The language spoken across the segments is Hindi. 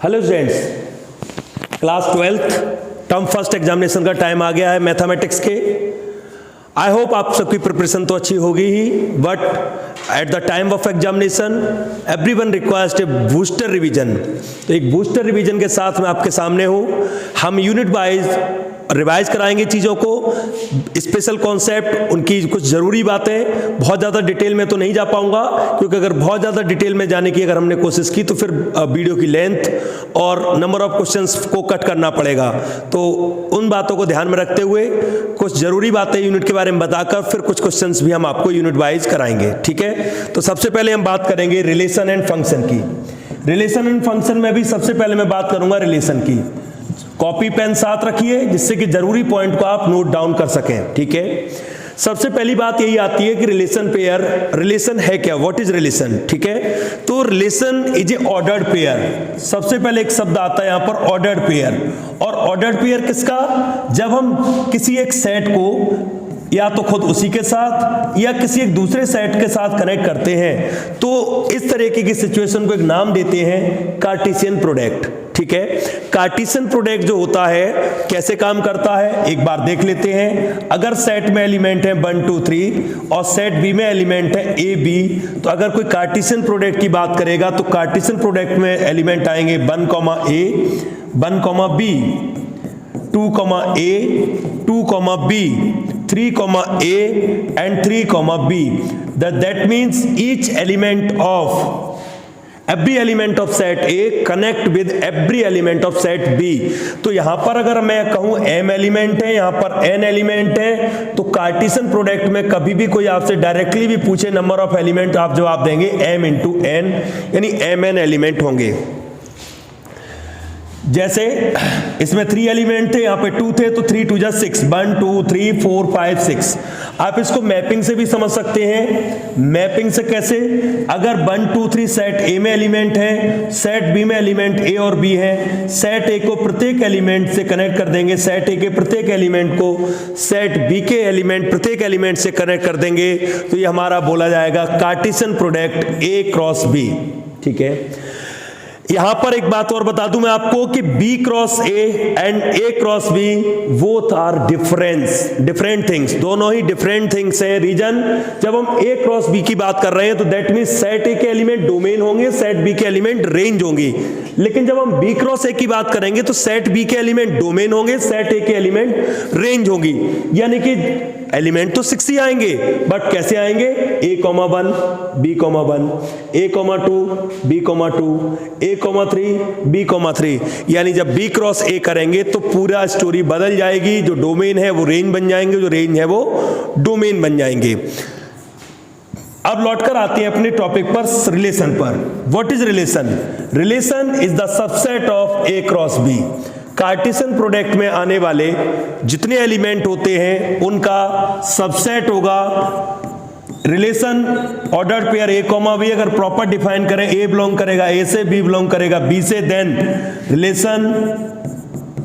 Hello students, class 12th term first examination का टाइम आ गया है मैथमेटिक्स के। आई होप आप सबकी प्रिपरेशन तो अच्छी होगी ही, but at the time of examination everyone requires a booster revision. तो एक बूस्टर रिवीजन के साथ मैं आपके सामने हूँ। हम यूनिट वाइज रिवाइज कराएंगे चीज़ों को, स्पेशल कॉन्सेप्ट, उनकी कुछ ज़रूरी बातें। बहुत ज़्यादा डिटेल में तो नहीं जा पाऊंगा, क्योंकि अगर बहुत ज़्यादा डिटेल में जाने की अगर हमने कोशिश की तो फिर वीडियो की लेंथ और नंबर ऑफ क्वेश्चंस को कट करना पड़ेगा। तो उन बातों को ध्यान में रखते हुए कुछ ज़रूरी बातें यूनिट के बारे में बताकर फिर कुछ क्वेश्चंस भी हम आपको यूनिट वाइज कराएंगे, ठीक है। तो सबसे पहले हम बात करेंगे रिलेशन एंड फंक्शन की। रिलेशन एंड फंक्शन में भी सबसे पहले मैं बात करूंगा रिलेशन की। कॉपी पेन साथ रखिए जिससे कि जरूरी पॉइंट को आप नोट डाउन कर सकें, ठीक है। सबसे पहली बात यही आती है कि रिलेशन पेयर, रिलेशन है क्या, व्हाट इज रिलेशन, ठीक है। तो relation is a ordered pair. सबसे पहले एक शब्द आता है यहां पर ऑर्डर्ड पेयर। और ऑर्डर्ड पेयर किसका, जब हम किसी एक सेट को या तो खुद उसी के साथ या किसी एक दूसरे सेट के साथ कनेक्ट करते हैं, तो इस तरीके की सिचुएशन को एक नाम देते हैं कार्टेशियन प्रोडक्ट, ठीक है। कार्टेशियन प्रोडक्ट जो होता है कैसे काम करता है एक बार देख लेते हैं। अगर सेट में एलिमेंट है 1 2 3 और सेट बी में एलिमेंट है ए बी, तो अगर कोई कार्टेशियन प्रोडक्ट की बात करेगा तो कार्टेशियन प्रोडक्ट में एलिमेंट आएंगे 1 A 1 B 2 A 2 B 3 A and 3 B. That means each element of every element of set A connect with every element of set B. तो यहां पर अगर मैं कहूं m एलिमेंट है, यहां पर n एलिमेंट है, तो कार्टेशियन प्रोडक्ट में कभी भी कोई आपसे डायरेक्टली भी पूछे नंबर ऑफ एलिमेंट, आप जवाब देंगे m into n, यानी mn एलिमेंट होंगे। जैसे इसमें 3 एलिमेंट थे, यहाँ पे 2 थे, तो 3 2 जा 6, 1 2 3 4 5 6। आप इसको मैपिंग से भी समझ सकते हैं। मैपिंग से कैसे, अगर 1 2 3 सेट ए में एलिमेंट है, सेट बी में एलिमेंट ए और बी है, सेट ए को प्रत्येक एलिमेंट से कनेक्ट कर देंगे, सेट ए के प्रत्येक एलिमेंट को सेट बी के एलिमेंट प्रत्येक एलिमेंट से कनेक्ट कर देंगे, तो ये हमारा बोला जाएगा Cartesian product A cross B, ठीक है। यहां पर एक बात और बता दूं मैं आपको कि B cross A and A cross B both are different things, दोनों ही डिफरेंट थिंग्स है। रीजन, जब हम A क्रॉस B की बात कर रहे हैं तो दैट मींस सेट A के एलिमेंट डोमेन होंगे, सेट B के एलिमेंट रेंज होंगी। लेकिन जब हम B क्रॉस A की बात करेंगे तो सेट B के एलिमेंट डोमेन होंगे, सेट A के एलिमेंट रेंज होंगी। यानी कि एलिमेंट तो 6 ही आएंगे, बट कैसे आएंगे, A, 1 B, 1 A, 2 B, 2 A, 3 B, 3। यानी जब B क्रॉस A करेंगे तो पूरा स्टोरी बदल जाएगी। जो डोमेन है वो रेंज बन जाएंगे, जो रेंज है वो डोमेन बन जाएंगे। अब लौटकर आते हैं अपने टॉपिक पर, रिलेशन पर। What is relation? Relation is the subset of A cross B। Cartesian product में आने वाले जितने एलिमेंट होते हैं उनका सबसेट होगा relation ordered pair A, B। अगर प्रॉपर डिफाइन करें, A बिलोंग करेगा A से, B बिलोंग करेगा B से, then relation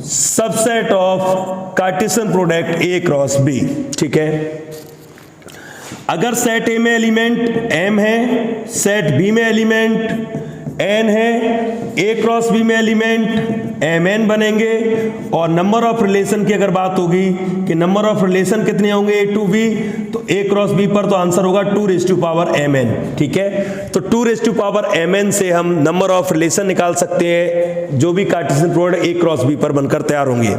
subset of Cartesian product A cross B, ठीक है। अगर सेट A में एलिमेंट M है, सेट B में एलिमेंट n है, A क्रॉस B में एलिमेंट mn बनेंगे। और नंबर ऑफ रिलेशन की अगर बात होगी कि नंबर ऑफ रिलेशन कितने होंगे A to B, तो A क्रॉस B पर तो आंसर होगा 2⁻mn, ठीक है। तो 2⁻mn से हम नंबर ऑफ रिलेशन निकाल सकते हैं जो भी Cartesian product A cross B पर बनकर तैयार होंगे।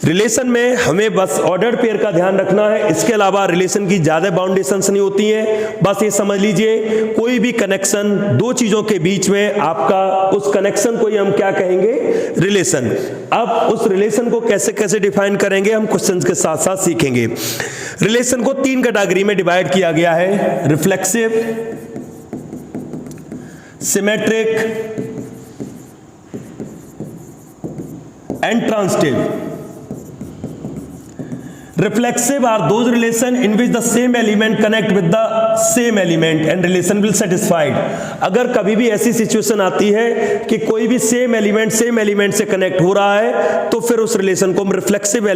रिलेशन में हमें बस ऑर्डर्ड पेयर का ध्यान रखना है, इसके अलावा रिलेशन की ज्यादा बाउंडेशंस नहीं होती हैं। बस ये समझ लीजिए, कोई भी कनेक्शन दो चीजों के बीच में आपका, उस कनेक्शन को ही हम क्या कहेंगे, रिलेशन। अब उस रिलेशन को कैसे कैसे डिफाइन करेंगे हम क्वेश्चंस के साथ साथ सीखेंगे। रिलेशन को 3 कैटेगरी में डिवाइड किया गया है, reflexive, symmetric and transitive. Reflexive are those relation in which the same element connect with the same element and relation will satisfied. अगर कभी भी ऐसी सिचुएशन आती है कि कोई भी सेम एलिमेंट से कनेक्ट हो रहा है तो फिर उस रिलेशन को हम रिफ्लेक्सिव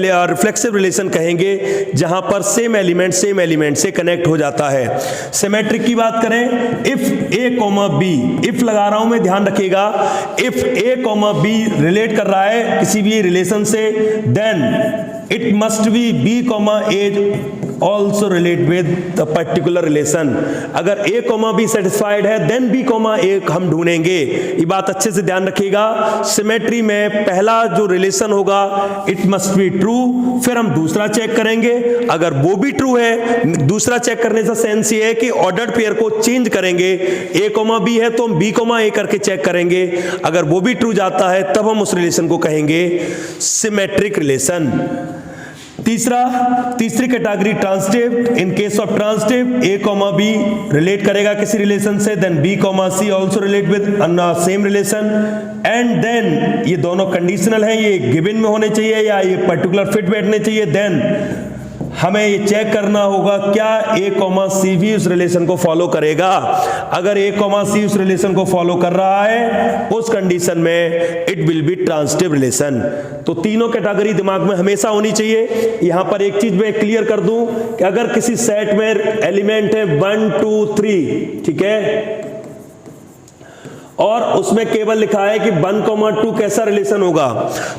रिलेशन कहेंगे, जहां पर सेम एलिमेंट से कनेक्ट हो जाता है। सिमेट्रिक की बात करें, if A comma B, if लगा रहा हूं मैं, ध्यान रखिएगा, if A comma B relate कर रहा है किसी भी रिलेशन से, then it must be B comma A also relate with the particular relation. अगर ए कॉमा बी सेटिस्फाइड है देन बी कॉमा ए हम ढूंढेंगे। ये बात अच्छे से ध्यान रखिएगा। सिमेट्री में पहला जो रिलेशन होगा इट मस्ट बी ट्रू, फिर हम दूसरा चेक करेंगे, अगर वो भी ट्रू है, दूसरा चेक करने का सेंस ये है कि ऑर्डर्ड पेयर को चेंज करेंगे, ए कॉमा बी है तो हम बी कॉमा ए करके चेक करेंगे, अगर वो भी ट्रू जाता है तब हम उस रिलेशन को कहेंगे सिमेट्रिक रिलेशन। तीसरी category transitive. In case of transitive A comma B relate करेगा किसी रिलेशन से, then B comma C also relate with same relation, and then ये दोनों कंडीशनल हैं, ये गिवन में होने चाहिए या ये पर्टिकुलर फिट बैठने चाहिए। देन हमें ये चेक करना होगा क्या ए कॉमा सी भी उस रिलेशन को फॉलो करेगा। अगर ए कॉमा सी उस रिलेशन को फॉलो कर रहा है उस कंडीशन में it will B transitive relation. तो तीनों कैटेगरी दिमाग में हमेशा होनी चाहिए। यहां पर एक चीज मैं क्लियर कर दूं कि अगर किसी सेट में एलिमेंट है 1 2 3, ठीक है, और उसमें केवल लिखा है कि 1,2 कैसा रिलेशन होगा,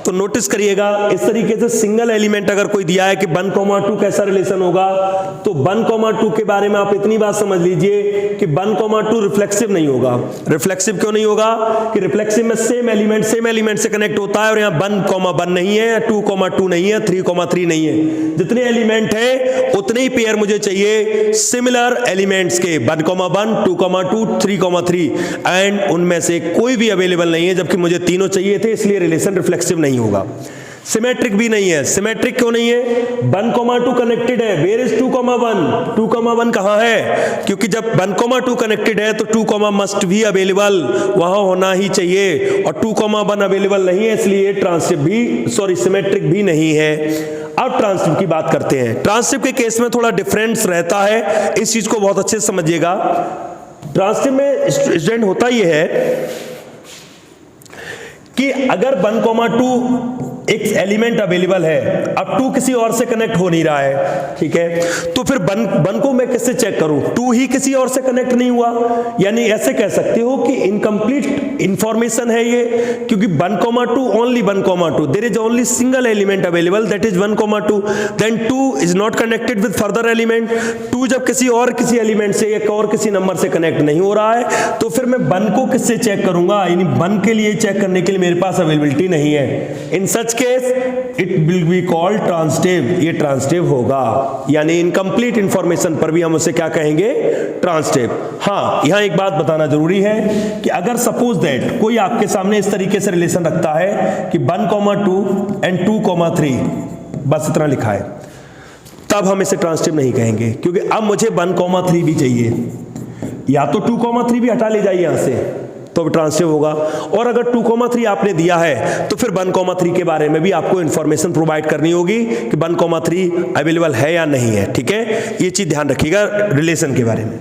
तो नोटिस करिएगा इस तरीके से सिंगल एलिमेंट अगर कोई दिया है कि 1,2 कैसा रिलेशन होगा, तो 1,2 के बारे में आप इतनी बात समझ लीजिए कि 1,2 रिफ्लेक्सिव नहीं होगा। रिफ्लेक्सिव क्यों नहीं होगा? कि रिफ्लेक्सिव में सेम एलिमेंट से कनेक्ट होता है, और यहां 1,1 नहीं है, 2,2 नहीं है, 3,3 नहीं है। जितने एलिमेंट है उतने ही पेयर मुझे चाहिए सिमिलर एलिमेंट्स के, 1,1 2,2 3,3, एंड उनमें से कोई भी अवेलेबल नहीं है, जबकि मुझे तीनों चाहिए थे, इसलिए रिलेशन रिफ्लेक्सिव नहीं होगा। सिमेट्रिक भी नहीं है। सिमेट्रिक क्यों नहीं है? 1,2 कनेक्टेड है, वेयर इज 2,1? 2,1 कहां है? क्योंकि जब 1,2 कनेक्टेड है तो 2, मस्ट भी अवेलेबल वहां होना ही चाहिए, और 2,1 अवेलेबल नहीं है, इसलिए सिमेट्रिक भी नहीं है। अब ट्रांसिटिव की बात करते हैं। ट्रांसिटिव के केस में थोड़ा डिफरेंस रहता है, इस चीज को बहुत अच्छे से समझिएगा। ट्रांसिटिव में स्टूडेंट होता यह है कि अगर 1,2 एक एलिमेंट अवेलेबल है, अब 2 किसी और से कनेक्ट हो नहीं रहा है, ठीक है, तो फिर 1 को मैं किससे चेक करूं? 2 ही किसी और से कनेक्ट नहीं हुआ, यानी ऐसे कह सकते हो कि इनकम्प्लीट इंफॉर्मेशन है ये, क्योंकि 1,2 only 1,2 there is only single element available, that is 1,2, then 2 is not connected with further element. 2 जब किसी एलिमेंट से या और किसी नंबर से कनेक्ट नहीं हो रहा है, तो फिर मैं 1 को किससे चेक करूंगा? यानी 1 के लिए चेक करने के लिए मेरे पास अवेलेबिलिटी नहीं है। In such case it will be called transitive, ये ट्रांसिटिव होगा, यानी इनकम्प्लीट इंफॉर्मेशन पर भी हम उसे क्या कहेंगे? ट्रांसिटिव। हां, यहां एक बात बताना जरूरी है कि अगर सपोज दैट कोई आपके सामने इस तरीके से रिलेशन रखता है कि 1,2 एंड 2,3, बस इतना लिखा है, तब हम इसे ट्रांसिटिव नहीं कहेंगे, क्योंकि अब मुझे 1,3 भी चाहिए, या तो 2,3 भी हटा ले जाइए यहां से, तो ट्रांसिटिव होगा। और अगर 2,3 आपने दिया है तो फिर 1,3 के बारे में भी आपको इंफॉर्मेशन प्रोवाइड करनी होगी कि 1,3 अवेलेबल है या नहीं है, ठीक है, ये चीज ध्यान रखिएगा रिलेशन के बारे में।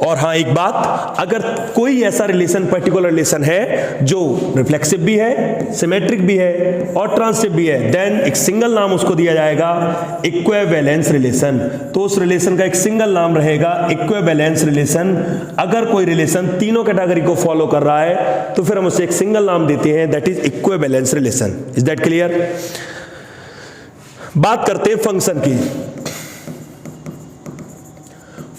और हाँ, एक बात, अगर कोई ऐसा रिलेशन, पर्टिकुलर रिलेशन है जो रिफ्लेक्सिव भी है, सिमेट्रिक भी है और ट्रांसिटिव भी है, देन एक सिंगल नाम उसको दिया जाएगा इक्विवेलेंस रिलेशन। तो उस रिलेशन का एक सिंगल नाम रहेगा इक्विवेलेंस रिलेशन। अगर कोई रिलेशन तीनों कैटेगरी को फॉलो कर रहा है तो फिर हम उसे एक सिंगल नाम देते हैं, that is equivalence relation. Is that clear? बात करते हैं फंक्शन की।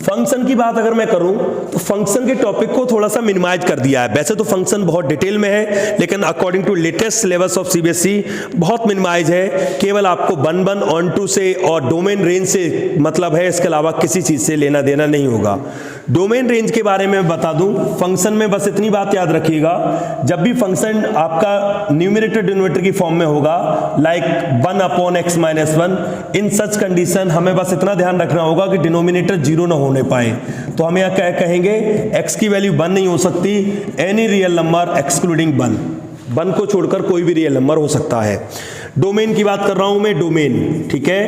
फंक्शन की बात अगर मैं करूं तो फंक्शन के टॉपिक को थोड़ा सा मिनिमाइज कर दिया है। वैसे तो फंक्शन बहुत डिटेल में है, लेकिन according to latest syllabus of CBSE बहुत मिनिमाइज है। केवल आपको 1 ऑन 2 से और डोमेन रेंज से मतलब है, इसके अलावा किसी चीज से लेना देना नहीं होगा। डोमेन रेंज के बारे में बता दूं, फंक्शन में बस इतनी बात याद रखिएगा, जब भी फंक्शन आपका न्यूमरेटर डिनोमिनेटर की फॉर्म में होगा, लाइक 1/x-1, इन सच कंडीशन हमें बस इतना ध्यान रखना होगा कि डिनोमिनेटर 0 ना होने पाए। तो हम यहां क्या कहेंगे? x की वैल्यू 1 नहीं हो सकती, एनी रियल नंबर एक्सक्लूडिंग 1 को छोड़कर कोई भी रियल नंबर हो सकता है। डोमेन की बात कर रहा हूं मैं, डोमेन, ठीक है,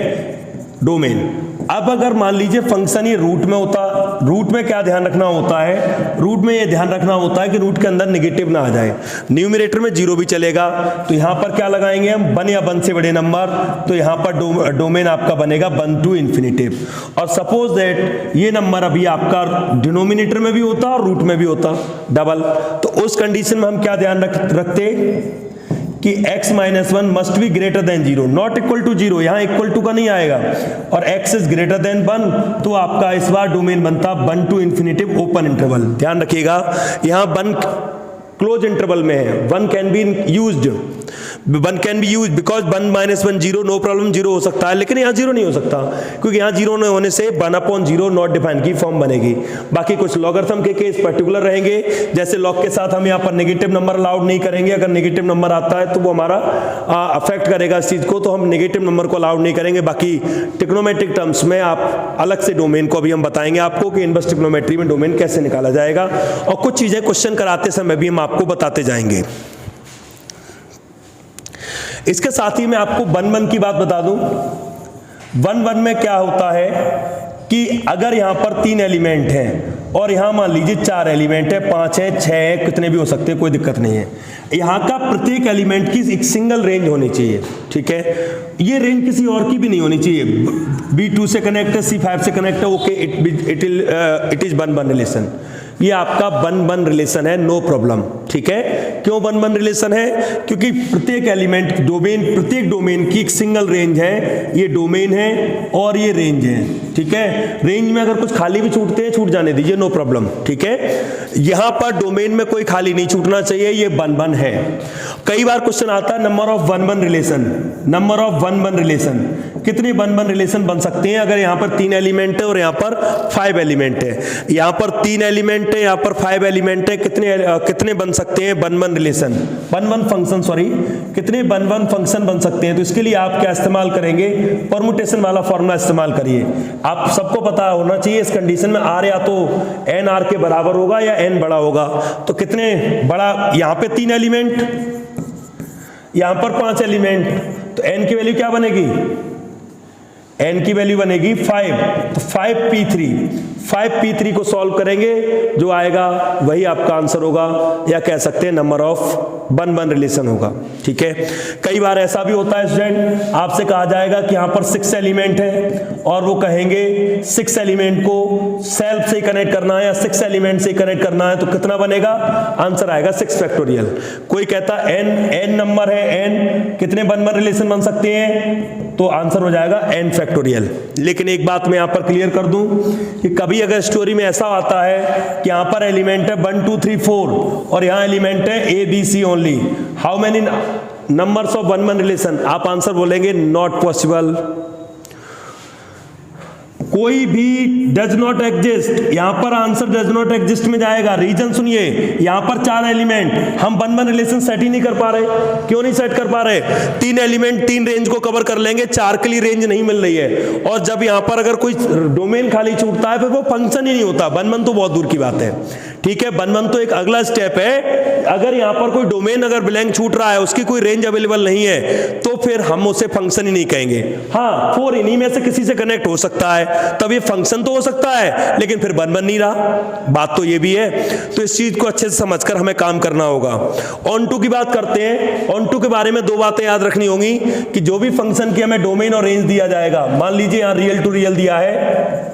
डोमेन। अब अगर मान लीजिए फंक्शन ये रूट में होता, रूट में क्या ध्यान रखना होता है, रूट में ये ध्यान रखना होता है कि रूट के अंदर नेगेटिव ना आ जाए। न्यूमरेटर में 0 भी चलेगा, तो यहां पर क्या लगाएंगे हम, 1 या 1 से बड़े नंबर, तो यहां पर डोमेन आपका बनेगा 1 टू इन्फिनिटिव। और सपोज दैट ये नंबर अभी आपका डिनोमिनेटर में भी होता और रूट में भी होता डबल, तो उस कंडीशन में हम क्या ध्यान रखते कि x minus 1 must be greater than 0, not equal to 0, यहां इक्वल टू का नहीं आएगा, और x इज ग्रेटर देन 1, तो आपका इस बार डोमेन बनता 1 टू इन्फिनिटिव ओपन इंटरवल। ध्यान रखिएगा यहां 1 क्लोज इंटरवल में है, 1 can be used, 1 can be use because 1 minus 1 0, no problem 0 हो सकता है, लेकिन यहाँ 0 नहीं हो सकता क्योंकि यहाँ 0 न होने से 1/0 नॉट डिफाइन की फॉर्म बनेगी। बाकी कुछ लॉगरिथम के केस पर्टिकुलर रहेंगे, जैसे लॉग के साथ हम यहाँ पर नेगेटिव नंबर अलाउड नहीं करेंगे, अगर नेगेटिव नंबर आता है तो वो हमारा अफेक्ट करेगा इस चीज को, तो हम नेगेटिव नंबर को अलाउड नहीं करेंगे। बाकी ट्रिग्नोमेट्रिक टर्म्स में आप अलग से डोमेन को भी हम बताएंगे आपको कि इनवर्स ट्रिग्नोमेट्री में डोमेन कैसे निकाला जाएगा, और कुछ चीजें क्वेश्चन कराते समय भी हम आपको बताते जाएंगे। इसके साथ ही मैं आपको 1 की बात बता दूं। 1 में क्या होता है कि अगर यहां पर 3 एलिमेंट हैं और यहां मान लीजिए 4 एलिमेंट है, 5 है, 6 है, कितने भी हो सकते हैं, कोई दिक्कत नहीं है। यहां का प्रत्येक एलिमेंट की एक सिंगल रेंज होनी चाहिए, ठीक है, ये रेंज किसी और की भी नहीं होनी चाहिए। B2 से कनेक्ट है, C5 से कनेक्ट है, ओके, इट इज 1 रिलेशन, ये आपका 1 रिलेशन है, नो प्रॉब्लम, ठीक है। क्यों 1 रिलेशन है, क्योंकि प्रत्येक एलिमेंट डोमेन, प्रत्येक डोमेन की एक सिंगल रेंज है, ये डोमेन है और ये रेंज है, ठीक है। रेंज में अगर कुछ खाली भी छूटते हैं, छूट जाने दीजिए, नो प्रॉब्लम, ठीक है। यहां पर डोमेन में कोई खाली नहीं छूटना चाहिए, ये 1 है। कई बार क्वेश्चन आता है number of 1 relation, number of 1 relation, कितने 1 रिलेशन बन सकते हैं अगर यहां पर 3 एलिमेंट है और यहां पर 5 एलिमेंट है, यहां पर 3 एलिमेंट है, यहां पर 5 एलिमेंट है, कितने बन सकते हैं 1 रिलेशन, 1 फंक्शन, सॉरी, कितने 1 फंक्शन बन सकते हैं। तो इसके लिए आप क्या इस्तेमाल करेंगे, परमुटेशन वाला फॉर्मूला इस्तेमाल करिए। आप सबको पता होना चाहिए इस कंडीशन में r या तो n r के बराबर होगा या n बड़ा होगा, तो कितने बड़ा, यहां पे 3 एलिमेंट, यहां पर 5 एलिमेंट, तो n की वैल्यू क्या बनेगी, n की वैल्यू बनेगी 5, तो 5p3 को सॉल्व करेंगे, जो आएगा वही आपका आंसर होगा, या कह सकते हैं नंबर ऑफ 1 रिलेशन होगा, ठीक है। कई बार ऐसा भी होता है स्टूडेंट, आपसे कहा जाएगा कि यहां पर 6 एलिमेंट है और वो कहेंगे 6 एलिमेंट को सेल्फ से कनेक्ट करना है या 6 एलिमेंट से कनेक्ट करना है, तो कितना बनेगा, आंसर आएगा 6 फैक्टोरियल। कोई कहता n नंबर है, n कितने 1 रिलेशन बन सकते हैं, तो आंसर हो जाएगा n फैक्टोरियल। लेकिन एक बात मैं यहां पर क्लियर कर दूं कि कभी अगर स्टोरी में ऐसा आता है कि यहां पर एलिमेंट है 1 2 3 4 और यहां एलिमेंट है A B C only, how many numbers of 1 relation, आप आंसर बोलेंगे नॉट पॉसिबल, कोई भी डज नॉट एग्जिस्ट, यहां पर आंसर डज नॉट एग्जिस्ट में जाएगा। रीजन सुनिए, यहां पर 4 एलिमेंट, हम 1 रिलेशन सेट ही नहीं कर पा रहे, क्यों नहीं सेट कर पा रहे, 3 एलिमेंट 3 रेंज को कवर कर लेंगे, 4 के लिए रेंज नहीं मिल रही है, और जब यहां पर अगर कोई डोमेन खाली छूटता है फिर वो फंक्शन ही नहीं होता। 1 तो बहुत दूर की बात है, ठीक है, 1 तो एक अगला स्टेप है। अगर यहां पर कोई डोमेन अगर ब्लैंक छूट रहा है, उसकी कोई रेंज अवेलेबल नहीं है, तो फिर हम उसे फंक्शन ही नहीं कहेंगे। हाँ, 4 इन्हीं में से किसी से कनेक्ट हो सकता है, तब ये फंक्शन तो हो सकता है, लेकिन फिर 1 नहीं रहा, बात तो ये भी है। तो इस चीज को अच्छे से समझकर हमें काम करना होगा। ऑन टू की बात करते हैं। ऑन टू के बारे में 2 बातें याद रखनी होंगी कि जो भी फंक्शन की हमें डोमेन और रेंज दिया जाएगा, मान लीजिए यहां रियल टू रियल दिया है,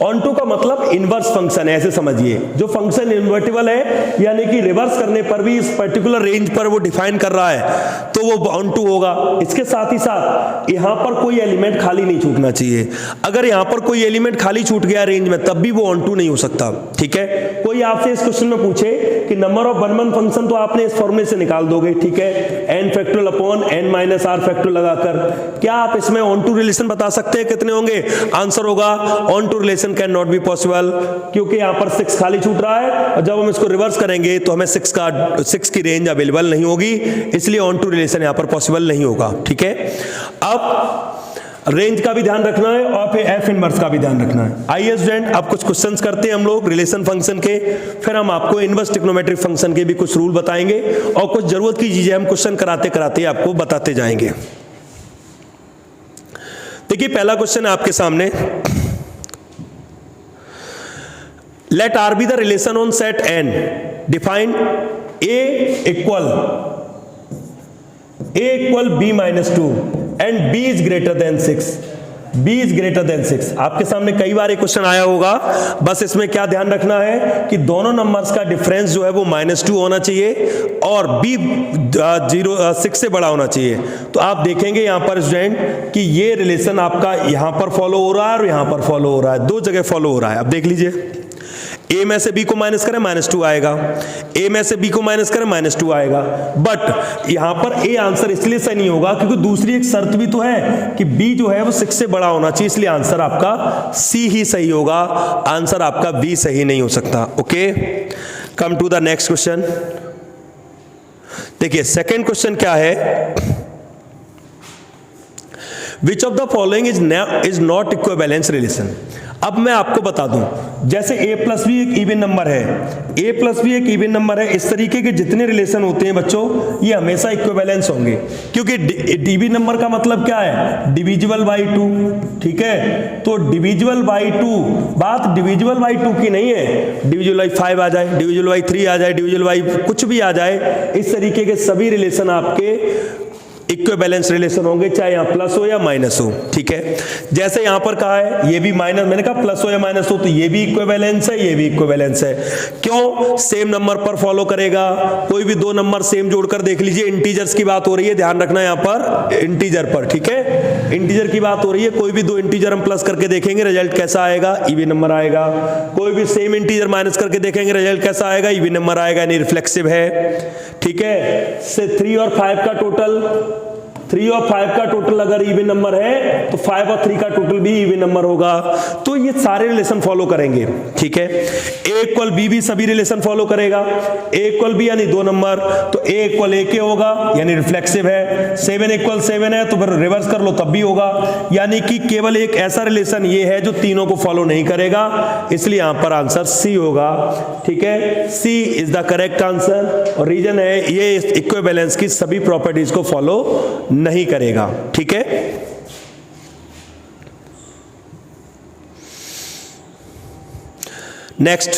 ऑन टू का मतलब इनवर्स फंक्शन है, ऐसे समझिए। जो फंक्शन इन्वर्टिबल है, यानी कि रिवर्स करने पर भी इस पर्टिकुलर रेंज पर वो डिफाइन कर रहा है, तो वो ऑन टू होगा। इसके साथ ही साथ यहां पर कोई एलिमेंट खाली नहीं छूटना चाहिए। अगर यहां पर कोई एलिमेंट खाली छूट गया रेंज में, तब भी वो ऑन टू नहीं हो सकता, ठीक है। कोई आपसे इस क्वेश्चन में पूछे कि नंबर ऑफ 1 फंक्शन, तो आपने इस फॉर्मूले से निकाल दोगे, ठीक है, n factorial upon n minus r factorial लगाकर। क्या आप इसमें ऑन टू रिलेशन बता सकते हैं कितने होंगे, आंसर होगा onto relation can not be possible, क्योंकि यहां पर 6 खाली छूट रहा है, और जब हम इसको रिवर्स करेंगे तो हमें 6 की रेंज अवेलेबल नहीं होगी, इसलिए ऑन टू रिलेशन यहां पर पॉसिबल नहीं होगा, ठीक है। अब रेंज का भी ध्यान रखना है और फिर एफ इनवर्स का भी ध्यान रखना है। आइए स्टूडेंट, अब कुछ क्वेश्चंस करते हैं हम लोग रिलेशन फंक्शन के, फिर हम आपको इनवर्स ट्रिग्नोमेट्रिक फंक्शन के भी कुछ रूल बताएंगे और कुछ जरूरत की चीजें हम क्वेश्चन कराते कराते आपको बताते जाएंगे। देखिए पहला क्वेश्चन है आपके सामने, let R be the relation on set N, define A equal B minus 2 and B is greater than 6, b is greater than 6। आपके सामने कई बार एक क्वेश्चन आया होगा, बस इसमें क्या ध्यान रखना है कि दोनों नंबर्स का डिफरेंस जो है वो -2 होना चाहिए और b 6 से बड़ा होना चाहिए। तो आप देखेंगे यहां पर स्टूडेंट कि ये रिलेशन आपका यहां पर फॉलो हो रहा है और यहां पर फॉलो हो रहा है, दो जगह फॉलो हो रहा है। अब देख लीजिए, a में से b को माइनस करें -2 आएगा, a में से b को माइनस करें -2 आएगा। बट यहां पर a आंसर इसलिए सही नहीं होगा क्योंकि दूसरी एक शर्त भी तो है कि b जो है वो 6 से बड़ा होना चाहिए, इसलिए आंसर आपका c ही सही होगा, आंसर आपका b सही नहीं हो सकता। Okay, come to the next question. देखिए सेकेंड क्वेश्चन क्या है, which of the following is not equivalence relation. अब मैं आपको बता दूं, जैसे a प्लस बी एक इवन नंबर है, a प्लस बी एक इवन नंबर है, इस तरीके के जितने रिलेशन होते हैं बच्चों ये हमेशा इक्विवेलेंस होंगे, क्योंकि इवन नंबर का मतलब क्या है, डिविजिबल बाई 2। ठीक है, तो डिविजिबल बाई 2, बात डिविजिबल बाई 2 की नहीं है, डिविजिबल बाई 5 आ जाए, डिविजिबल बाई 3 आ जाए, डिविजिबल बाई कुछ भी आ जाए, इस तरीके के सभी रिलेशन आपके इक्विवेलेंस रिलेशन होंगे, चाहे यहां प्लस हो या माइनस हो। ठीक है, जैसे यहां पर कहा है ये भी माइनस, मैंने कहा प्लस हो या माइनस हो, तो ये भी इक्विवेलेंस है, ये भी इक्विवेलेंस है। क्यों? सेम नंबर पर फॉलो करेगा, कोई भी दो नंबर सेम जोड़कर देख लीजिए, इंटीजर्स की बात हो रही है, ध्यान रखना यहां पर इंटीजर पर। ठीक है, इंटीजर की बात हो रही है, कोई भी दो इंटीजर हम प्लस करके देखेंगे रिजल्ट कैसा आएगा, इवन नंबर आएगा। कोई भी सेम इंटीजर माइनस करके देखेंगे रिजल्ट कैसा आएगा, इवन नंबर आएगा, यानी रिफ्लेक्सिव है। ठीक है, से 3 और 5 का टोटल, 3 और 5 का टोटल अगर इवन नंबर है तो 5 और 3 का टोटल भी इवन नंबर होगा, तो ये सारे रिलेशन फॉलो करेंगे। ठीक है, a इक्वल b भी सभी रिलेशन फॉलो करेगा, a इक्वल b यानी 2 नंबर, तो a इक्वल a के होगा यानी रिफ्लेक्सिव है, 7 इक्वल 7 है तो फिर रिवर्स कर लो तब भी होगा, यानी कि केवल एक ऐसा रिलेशन ये है जो तीनों को फॉलो नहीं करेगा, इसलिए यहां पर आंसर C होगा। ठीक है, C is the correct answer, और रीजन है ये इक्विवेलेंस की सभी प्रॉपर्टीज को फॉलो नहीं करेगा। ठीक है, next,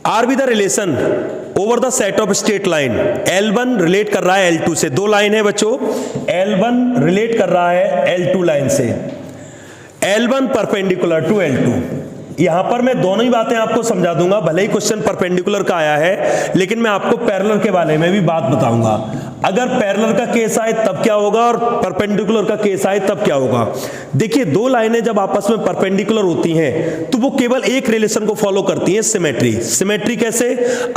are be the relation over the set of straight line, L1 relate कर रहा है L2 से, दो लाइन है बच्चों, L1 रिलेट कर रहा है L2 लाइन से, L1 परपेंडिकुलर टू L2। यहां पर मैं दोनों ही बातें आपको समझा दूंगा, भले ही क्वेश्चन परपेंडिकुलर का आया है, लेकिन मैं आपको पैरेलल के बारे में भी बात बताऊंगा। अगर पैरेलल का केस आए तब क्या होगा और परपेंडिकुलर का केस आए तब क्या होगा। देखिए, दो लाइनें जब आपस में परपेंडिकुलर होती हैं तो वो केवल एक रिलेशन को फॉलो करती हैं, सिमेट्री। सिमेट्री कैसे?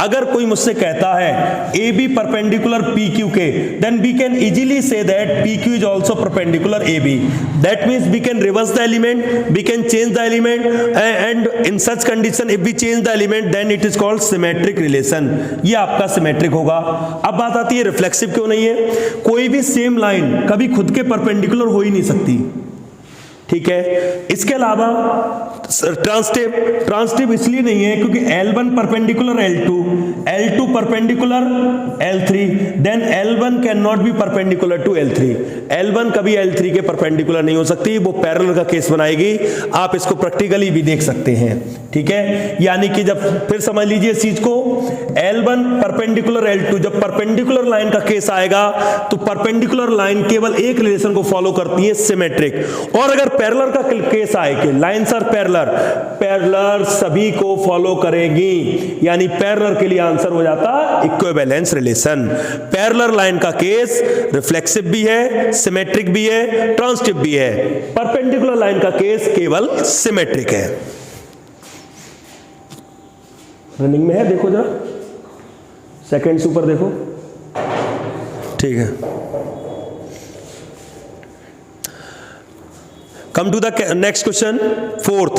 अगर कोई मुझसे कहता है A B perpendicular P Q के, then we can easily say that P Q is also perpendicular A B. That means we can reverse the element, we can change the element, and in such condition if we change the element then it is called symmetric relation. ये आपका सिमेट्रिक होगा। अब बात आती है रिफ्लेक्सिव क्यों नहीं है। कोई भी सेम लाइन कभी खुद के परपेंडिकुलर हो ही नहीं सकती। ठीक है, इसके अलावा ट्रांसटिव इसलिए नहीं है क्योंकि L1 perpendicular L2, L2 perpendicular L3, then L1 can not be perpendicular to L3। L1 कभी L3 के परपेंडिकुलर नहीं हो सकती, वो पैरेलल का केस बनाएगी। आप इसको प्रैक्टिकली भी देख सकते हैं। ठीक है, यानी कि जब फिर समझ लीजिए इस चीज को, L1 परपेंडिकुलर L2, जब परपेंडिकुलर लाइन का केस आएगा तो परपेंडिकुलर लाइन केवल एक रिलेशन को फॉलो करती है, सिमेट्रिक। और अगर पैरेलल का केस आए कि लाइंस आर पैरेलल, पैरेलल सभी को फॉलो करेगी, यानी पैरेलल के लिए आंसर हो जाता इक्विवेलेंस रिलेशन। पैरेलल लाइन का केस रिफ्लेक्सिव भी है, सिमेट्रिक भी है, ट्रांसटिव भी है। परपेंडिकुलर लाइन का केस केवल सिमेट्रिक है। रनिंग में है, देखो जरा सेकंड से ऊपर देखो। ठीक है, come to the next question, fourth.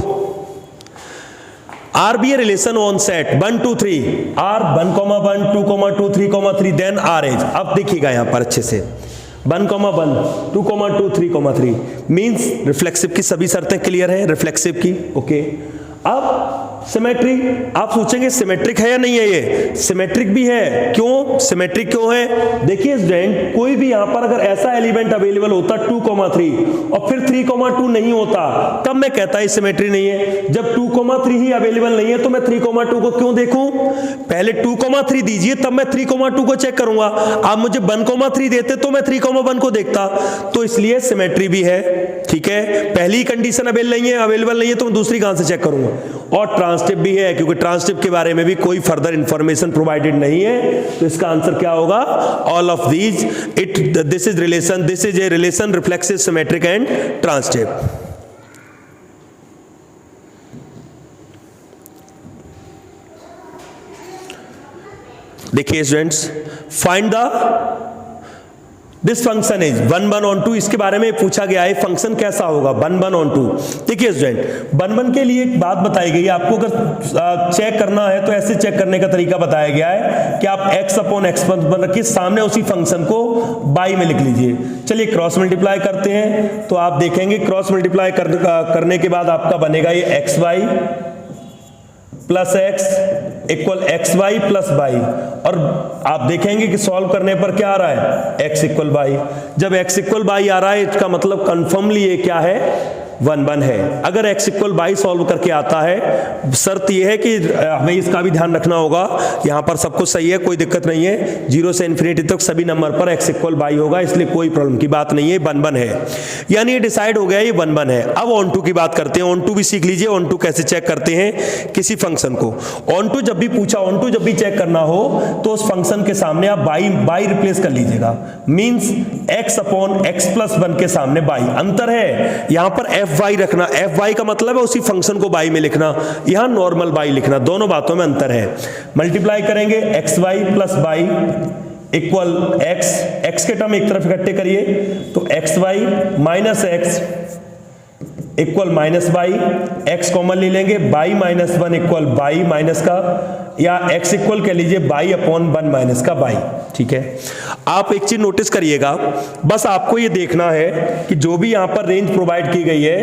R be a relation on set 1 2 3, R 1 1 2 2 3 3, then R is, अब देखिएगा यहां पर अच्छे से, 1 1 2 2 3 3 मीन्स रिफ्लेक्सिव की सभी शर्तें क्लियर हैं, रिफ्लेक्सिव की। ओके, अब सिमेट्री। आप सोचेंगे सिमेट्रिक है या नहीं है, ये सिमेट्रिक भी है। क्यों सिमेट्रिक क्यों है? देखिए स्टूडेंट, कोई भी यहां पर अगर ऐसा एलिमेंट अवेलेबल होता 2,3 और फिर 3,2 नहीं होता, तब मैं कहता सिमेट्री नहीं है। जब 2,3 ही अवेलेबल नहीं है तो मैं 3,2 को क्यों देखूं? पहले 2,3 दीजिए, तब मैं 3,2 को चेक करूंगा। आप मुझे 1,3 देते तो मैं 3,1 को देखता। तो इसलिए सिमेट्री भी है। ठीक है, पहली कंडीशन अवेलेबल नहीं है तो मैं दूसरी कहां से चेक करूंगा? और ट्रांसटिव भी है, क्योंकि ट्रांसटिव के बारे में भी कोई फर्दर इंफॉर्मेशन प्रोवाइडेड नहीं है। तो इसका आंसर क्या होगा? All of these. This is a relation reflexive, symmetric and transitive. देखिए students, find the this function is 1 1 on 2। इसके बारे में पूछा गया है, फंक्शन कैसा होगा 1 1 on 2। देखिए स्टूडेंट, 1 1 के लिए एक बात बताई गई है आपको, अगर चेक करना है तो ऐसे चेक करने का तरीका बताया गया है कि आप x/x1 रखिए, सामने उसी फंक्शन को बाई में लिख लीजिए। चलिए क्रॉस मल्टीप्लाई करते हैं, तो आप देखेंगे क्रॉस मल्टीप्लाई करने के बाद आपका बनेगा ये xy plus X equal X Y plus Y, और आप देखेंगे कि सॉल्व करने पर क्या आ रहा है? x equal Y. जब x इक्वल वाई आ रहा है, इसका मतलब कंफर्मली ये क्या है? 1 1 है। अगर x इक्वल वाई सॉल्व करके आता है, शर्त यह है कि हमें इसका भी ध्यान रखना होगा, यहां पर सब कुछ सही है, कोई दिक्कत नहीं है, 0 से इन्फिनिटी तक सभी नंबर पर x इक्वल वाई होगा, इसलिए कोई प्रॉब्लम की बात नहीं है, 1 1 है। यानी ये डिसाइड हो गया, ये 1 1 है। अब ऑन टू की बात करते हैं। ऑन टू भी सीख लीजिए, ऑन टू कैसे चेक करते हैं किसी फंक्शन को। ऑन टू जब भी पूछा, ऑन टू जब भी चेक करना हो तो उस फंक्शन के सामने आप बाई रिप्लेस कर लीजिएगा। मीन्स x/x+1 के सामने बाई। अंतर है, यहां पर fy रखना, fy का मतलब है उसी फंक्शन को बाई में लिखना, यहां नॉर्मल बाई लिखना, दोनों बातों में अंतर है। मल्टीप्लाई करेंगे xy plus by equal x के टर्म एक तरफ इकट्ठे करिए, तो xy minus x equal minus by, x common ले लेंगे, by minus 1 equal by minus का, या x इक्वल कह लीजिए बाई अपॉन 1 माइनस का बाई। ठीक है, आप एक चीज नोटिस करिएगा, बस आपको ये देखना है कि जो भी यहां पर रेंज प्रोवाइड की गई है,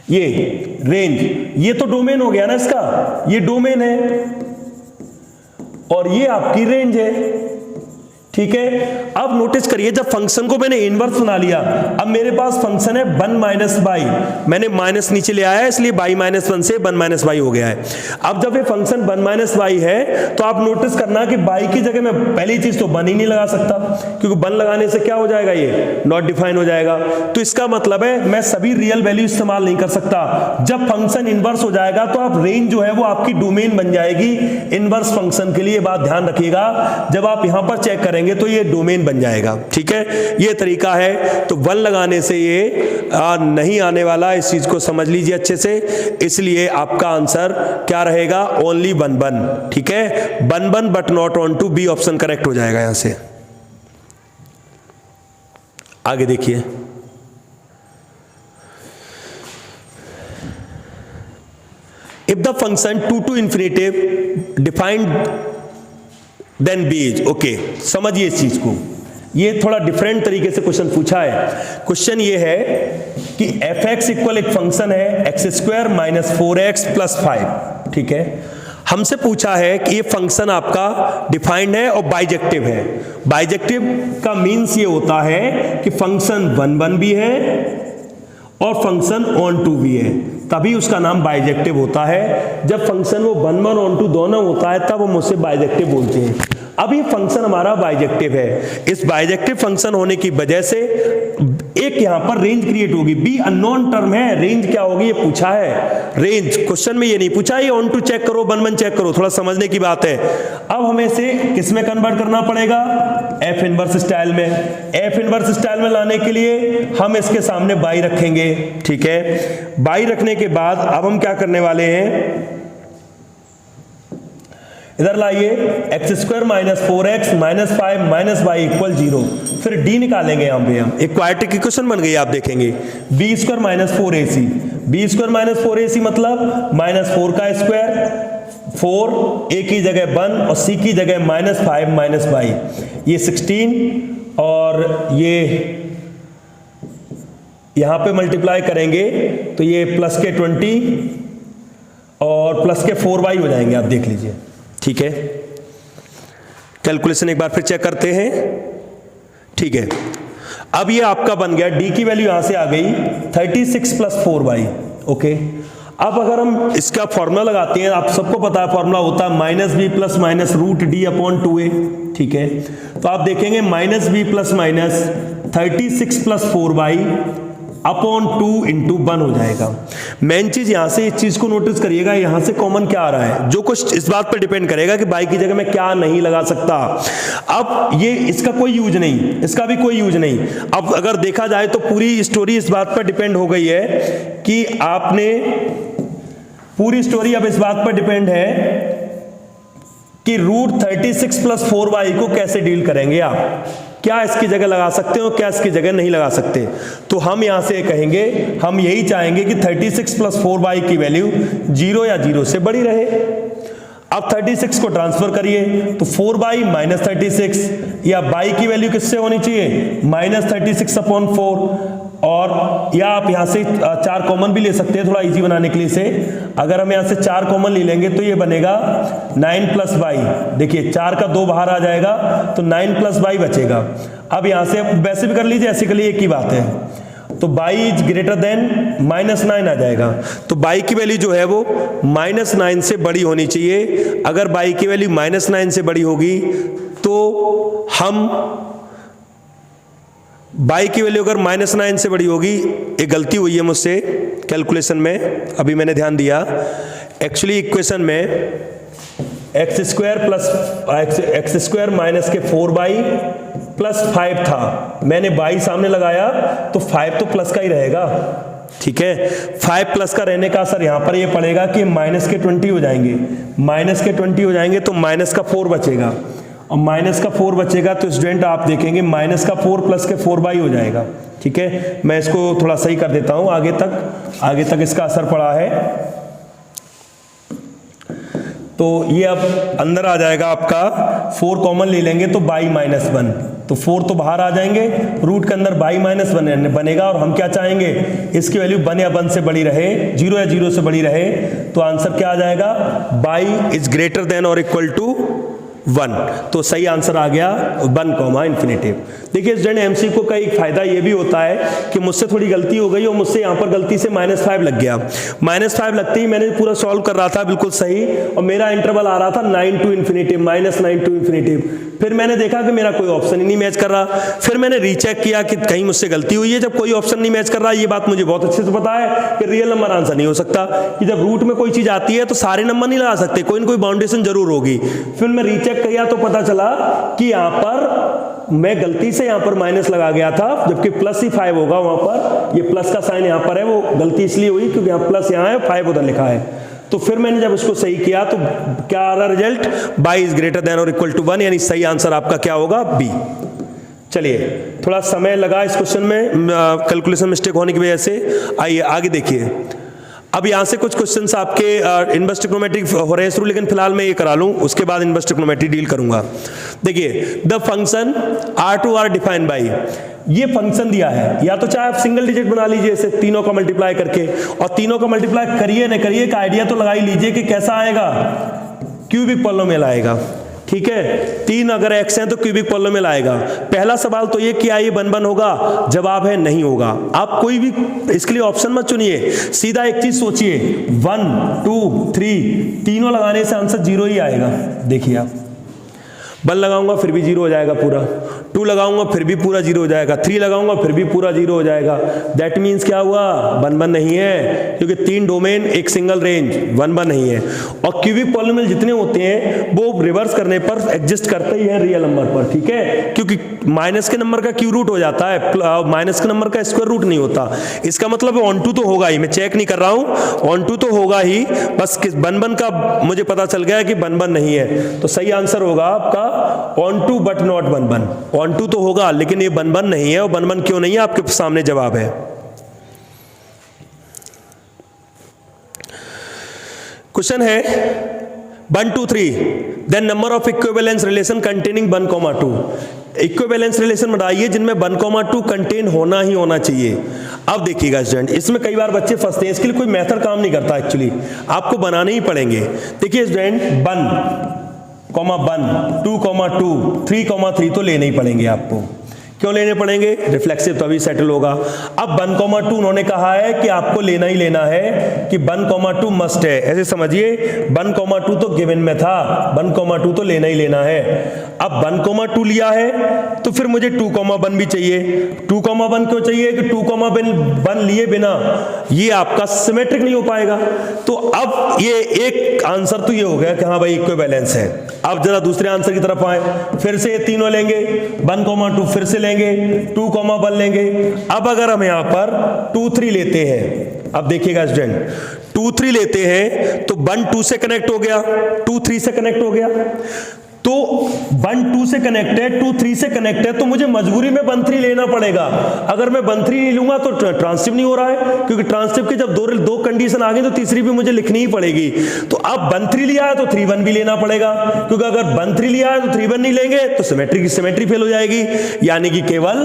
ये रेंज, ये तो डोमेन हो गया ना इसका, ये डोमेन है और ये आपकी रेंज है। ठीक है, अब नोटिस करिए, जब फंक्शन को मैंने इनवर्स बना लिया, अब मेरे पास फंक्शन है 1 माइनस बाई, मैंने माइनस नीचे ले आया है, इसलिए बाई माइनस 1 से 1 माइनस बाई हो गया है। अब जब ये फंक्शन 1 माइनस बाई है, तो आप नोटिस करना कि बाई की जगह मैं पहली चीज तो 1 ही नहीं लगा सकता, क्योंकि 1 लगाने से क्या हो जाएगा? ये नॉट डिफाइन हो जाएगा। तो इसका मतलब है मैं सभी रियल वैल्यू इस्तेमाल नहीं कर सकता। जब फंक्शन इनवर्स हो जाएगा तो आप रेंज जो है वो आपकी डोमेन बन जाएगी इनवर्स फंक्शन के लिए। बात ध्यान रखिएगा, जब आप यहां पर चेक करेंगे तो ये डोमेन बन जाएगा। ठीक है, ये तरीका है। तो 1 लगाने से ये नहीं आने वाला, इस चीज को समझ लीजिए अच्छे से। इसलिए आपका आंसर क्या रहेगा? ओनली 1 1। ठीक है, 1 1 but not onto, B option correct हो जाएगा यहां से। आगे देखिए, if the function 2 to infinity defined then B is okay. समझिए इस चीज को, ये थोड़ा डिफरेंट तरीके से क्वेश्चन पूछा है। क्वेश्चन ये है कि fx इक्वल एक फंक्शन है x² माइनस 4x प्लस 5। ठीक है, हमसे पूछा है कि ये फंक्शन आपका डिफाइंड है और बाइजेक्टिव है। बाइजेक्टिव का मीन्स ये होता है कि फंक्शन 1 1 भी है और फंक्शन ऑन टू भी है, तभी उसका नाम बाइजेक्टिव होता है। जब फंक्शन वो 1 1 ऑन टू दोनों होता है तब हम उसे बाइजेक्टिव बोलते हैं। अब ये फंक्शन हमारा बाइजेक्टिव है। इस बाइजेक्टिव फंक्शन होने की वजह से एक यहां पर रेंज क्रिएट होगी। बी अननोन टर्म है, रेंज क्या होगी ये पूछा है। रेंज क्वेश्चन में ये नहीं पूछा ये ऑन टू चेक करो 1 1 चेक करो, थोड़ा समझने की बात है। अब हमें इसे किस में कन्वर्ट करना पड़ेगा? एफ इनवर्स स्टाइल में। एफ इनवर्स स्टाइल में लाने के लिए हम इसके सामने बाई रखेंगे। ठीक है, बाई रखने के बाद अब हम क्या करने वाले हैं, इधर लाइए, x² minus 4x minus 5 minus Y equal 0। फिर d निकालेंगे यहां पे हम, एक क्वाड्रेटिक इक्वेशन बन गई, आप देखेंगे b² minus 4ac। b² minus 4ac मतलब माइनस 4 का स्क्वायर, 4 a की जगह 1 और c की जगह माइनस 5 माइनस वाई, ये 16 और ये यहां पे मल्टीप्लाई करेंगे तो ये प्लस के 20 और प्लस के 4y हो जाएंगे, आप देख लीजिए। ठीक है, कैलकुलेशन एक बार फिर चेक करते हैं। ठीक है, अब ये आपका बन गया, d की वैल्यू यहां से आ गई 36 प्लस 4y। ओके, अब अगर हम इसका फॉर्मूला लगाते हैं, आप सबको पता है फॉर्मूला होता है minus B plus minus root D upon 2a। ठीक है, तो आप देखेंगे minus B plus minus 36 plus 4y upon 2 into 1 हो जाएगा। मेन चीज यहां से इस चीज को नोटिस करिएगा, यहां से कॉमन क्या आ रहा है, जो कुछ इस बात पर डिपेंड करेगा कि बाई की जगह मैं क्या नहीं लगा सकता। अब ये इसका कोई यूज नहीं, इसका भी कोई यूज नहीं। अब अगर देखा जाए तो पूरी स्टोरी इस बात पर डिपेंड हो गई है कि आपने, पूरी स्टोरी अब इस बात पर डिपेंड है कि रूट 36 प्लस 4y को कैसे डील करेंगे आप, क्या इसकी जगह लगा सकते हो, क्या इसकी जगह नहीं लगा सकते। तो हम यहां से कहेंगे, हम यही चाहेंगे कि 36 प्लस 4y की वैल्यू 0 या 0 से बड़ी रहे। अब 36 को ट्रांसफर करिए तो 4y माइनस 36, या y की वैल्यू किससे होनी चाहिए, माइनस 36 अपॉन 4। और या आप यहां से 4 कॉमन भी ले सकते हैं थोड़ा इजी बनाने के लिए से। अगर हम यहां से 4 कॉमन ले लेंगे तो ये बनेगा 9 प्लस y। देखिए 4 का 2 बाहर आ जाएगा तो 9 प्लस y बचेगा। अब यहां से वैसे भी कर लीजिए, ऐसे कर लीजिए, एक ही बात है। तो y is greater then minus 9 आ जाएगा। तो y की वैल्यू जो है वो माइनस 9 से बड़ी होनी चाहिए। अगर y की वैल्यू माइनस 9 से बड़ी होगी तो हम, y की वैल्यू अगर माइनस 9 से बड़ी होगी, एक गलती हुई है मुझसे कैलकुलेशन में, अभी मैंने ध्यान दिया। एक्चुअली इक्वेशन में एक्स स्क्वायर माइनस के 4y प्लस 5 था, मैंने y सामने लगाया तो 5 तो प्लस का ही रहेगा। ठीक है, 5 प्लस का रहने का असर यहां पर ये पड़ेगा कि माइनस के 20 हो जाएंगे, माइनस के 20 हो जाएंगे तो माइनस का 4 बचेगा, और माइनस का 4 बचेगा तो स्टूडेंट आप देखेंगे माइनस का 4 प्लस के 4y हो जाएगा। ठीक है, मैं इसको थोड़ा सही कर देता हूं, आगे तक इसका असर पड़ा है। तो ये अब अंदर आ जाएगा आपका, 4 कॉमन ले लेंगे तो y माइनस 1, तो 4 तो बाहर आ जाएंगे, रूट के अंदर y माइनस 1 बनेगा। और हम क्या चाहेंगे, इसकी वैल्यू 1 या 1 से बड़ी रहे, 0 या 0 से बड़ी रहे। तो आंसर क्या आ जाएगा, y इज ग्रेटर देन और इक्वल टू 1। तो सही आंसर आ गया 1 कॉमा इन्फिनेटिव। देखिए स्टूडेंट एमसीक्यू का एक फायदा ये भी होता है कि मुझसे थोड़ी गलती हो गई और मुझसे यहाँ पर गलती से -5 लग गया। -5 लगते ही मैंने पूरा सॉल्व कर रहा था बिल्कुल सही, और मेरा इंटरवल आ रहा था 9 टू इन्फिनेटिव, -9 टू इन्फिनेटिव। फिर मैंने देखा कि मेरा कोई ऑप्शन ही नहीं मैच कर रहा, फिर मैंने रीचेक किया कि कहीं मुझसे गलती हुई है। जब कोई ऑप्शन नहीं मैच कर रहा, ये बात मुझे बहुत अच्छे से पता है कि रियल नंबर आंसर नहीं हो सकता, कि जब रूट में कोई चीज आती है तो सारे नंबर नहीं लगा सकते, कोई ना कोई बाउंडेशन जरूर होगी। फिर मैं रीचेक किया तो पता चला कि यहाँ पर मैं गलती से यहाँ पर माइनस लगा गया था, जबकि प्लस ही 5 होगा वहां पर। ये प्लस का साइन यहाँ पर है, वो गलती इसलिए हुई क्योंकि यहाँ प्लस यहाँ है, 5 उधर लिखा है। तो फिर मैंने जब इसको सही किया तो क्या आ रहा result, y is greater then और इक्वल टू 1, यानी सही आंसर आपका क्या होगा, बी। चलिए, थोड़ा समय लगा इस क्वेश्चन में कैलकुलेशन मिस्टेक होने की वजह से। आइए आगे देखिए। अब यहां से कुछ क्वेश्चंस आपके इनवर्स ट्रिग्नोमेट्री हो रहे हैं शुरू, लेकिन फिलहाल मैं ये करा लूं, उसके बाद इनवर्स ट्रिग्नोमेट्री डील करूंगा। देखिए, the function R2R define by, ये फंक्शन दिया है, या तो चाहे आप सिंगल डिजिट बना लीजिए इसे तीनों का मल्टीप्लाई करके, और तीनों का मल्टीप्लाई करिए न करिए का आइडिया तो लगा ही लीजिए कि कैसा आएगा, क्यूबिक पॉलिनोमियल आएगा। ठीक है, 3 अगर x है तो क्यूबिक पॉलिनोमियल आएगा। पहला सवाल तो ये क्या ये 1 1 होगा, जवाब है नहीं होगा। आप कोई भी इसके लिए ऑप्शन मत चुनिए, सीधा एक चीज सोचिए, 1 2 3 तीनों लगाने से आंसर 0 ही आएगा। देखिए आप 1 लगाऊंगा फिर भी 0 हो जाएगा पूरा, 2 लगाऊंगा फिर भी पूरा 0 हो जाएगा, 3 लगाऊंगा फिर भी पूरा 0 हो जाएगा। दैट मीन्स क्या हुआ, 1 1 नहीं है, क्योंकि 3 डोमेन एक सिंगल रेंज, 1 1 नहीं है। और क्यूबिक पॉलिनोमियल जितने होते हैं वो रिवर्स करने पर एग्जिस्ट करते ही है रियल नंबर पर। ठीक है, क्योंकि माइनस के नंबर का क्यू रूट हो जाता है, माइनस के नंबर का स्क्वायर रूट नहीं होता। इसका मतलब ऑन टू तो होगा ही, मैं चेक नहीं कर रहा हूं, ऑन टू तो होगा ही, बस 1 1 का मुझे पता चल गया कि 1 1 नहीं है। तो सही आंसर होगा आपका onto but not 1 1। Onto तो होगा लेकिन ये 1 1 नहीं है, और 1 1 क्यों नहीं है आपके सामने जवाब है। क्वेश्चन है 1 2 3 then number of equivalence relation containing 1, 2। Equivalence relation बनाइए जिनमें 1,2 कंटेन होना ही होना चाहिए। अब देखिएगा स्टूडेंट, इसमें कई बार बच्चे फंसते हैं, इसके लिए कोई मेथड काम नहीं करता, एक्चुअली आपको बनाने ही पड़ेंगे। देखिए स्टूडेंट 1, 2, 3, तो लेने ही पड़ेंगे आपको। क्यों लेने पड़ेंगे? रिफ्लेक्सिव तभी सेटल होगा। अब 1,2 उन्होंने कहा है कि आपको लेना ही लेना है कि 1,2 मस्ट है, ऐसे समझिए 1,2 तो गिवन में था, 1,2 तो लेना ही लेना है। अब 1,2 लिया है तो फिर मुझे 2,1 भी चाहिए। 2,1 क्यों चाहिए? कि 2,1 लिए बिना ये आपका सिमेट्रिक नहीं हो पाएगा। तो अब ये एक आंसर तो ये हो गया कि हाँ भाई इक्विवेलेंस है। अब जरा दूसरे आंसर की तरफ आए, फिर से ये तीनों लेंगे, 1,2 फिर से लेंगे, 2,1 लेंगे। अब अगर हम यहां पर 2, 3 लेते हैं, अब देखिएगा स्टूडेंट 2, 3 लेते हैं तो 1, 2 से कनेक्ट हो गया, 2, 3 से कनेक्ट हो गया। तो 1, 2 से कनेक्ट है, 2, 3 से कनेक्ट है, तो मुझे मजबूरी में 1, 3 लेना पड़ेगा। अगर मैं 1, 3 नहीं लूंगा तो ट्रांसटिव नहीं हो रहा है, क्योंकि ट्रांसटिव के जब दो कंडीशन आ गई तो तीसरी भी मुझे लिखनी ही पड़ेगी। तो अब 1, 3 लिया है तो 3, 1 भी लेना पड़ेगा, क्योंकि अगर 1, 3 लिया है तो 3, 1 नहीं लेंगे तो सिमेट्री फेल हो जाएगी। यानी कि केवल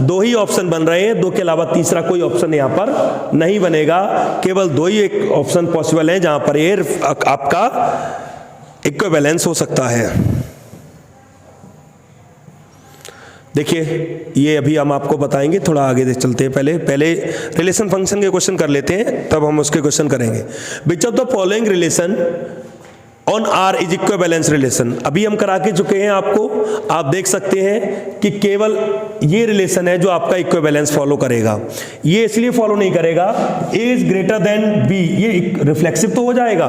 2 ही ऑप्शन बन रहे हैं, 2 के अलावा तीसरा कोई ऑप्शन यहां पर नहीं बनेगा। केवल 2 ही एक ऑप्शन पॉसिबल है जहां पर ये आपका इक्विवेलेंस हो सकता है। देखिए ये अभी हम आपको बताएंगे, थोड़ा आगे चलते हैं। पहले रिलेशन फंक्शन के क्वेश्चन कर लेते हैं, तब हम उसके क्वेश्चन करेंगे। Which of the following relation on R is equivalence relation. अभी हम करा के चुके हैं आपको, आप देख सकते हैं कि केवल ये रिलेशन है जो आपका इक्विवेलेंस फॉलो करेगा। ये इसलिए फॉलो नहीं करेगा, ए इज ग्रेटर देन बी, ये रिफ्लेक्सिव तो हो जाएगा,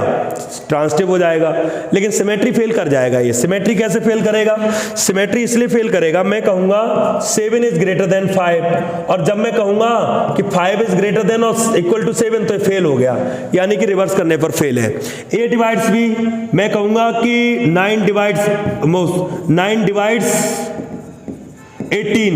ट्रांसटिव हो जाएगा, लेकिन सिमेट्री फेल कर जाएगा। ये सिमेट्री कैसे फेल करेगा? सिमेट्री इसलिए फेल करेगा, मैं कहूंगा 7 इज ग्रेटर देन 5, और जब मैं कहूंगा कि 5 इज ग्रेटर देन और इक्वल टू 7 तो ये फेल हो गया, यानी कि रिवर्स करने पर फेल है। ए डिवाइड्स बी, मैं कहूंगा कि 9 डिवाइड्स 18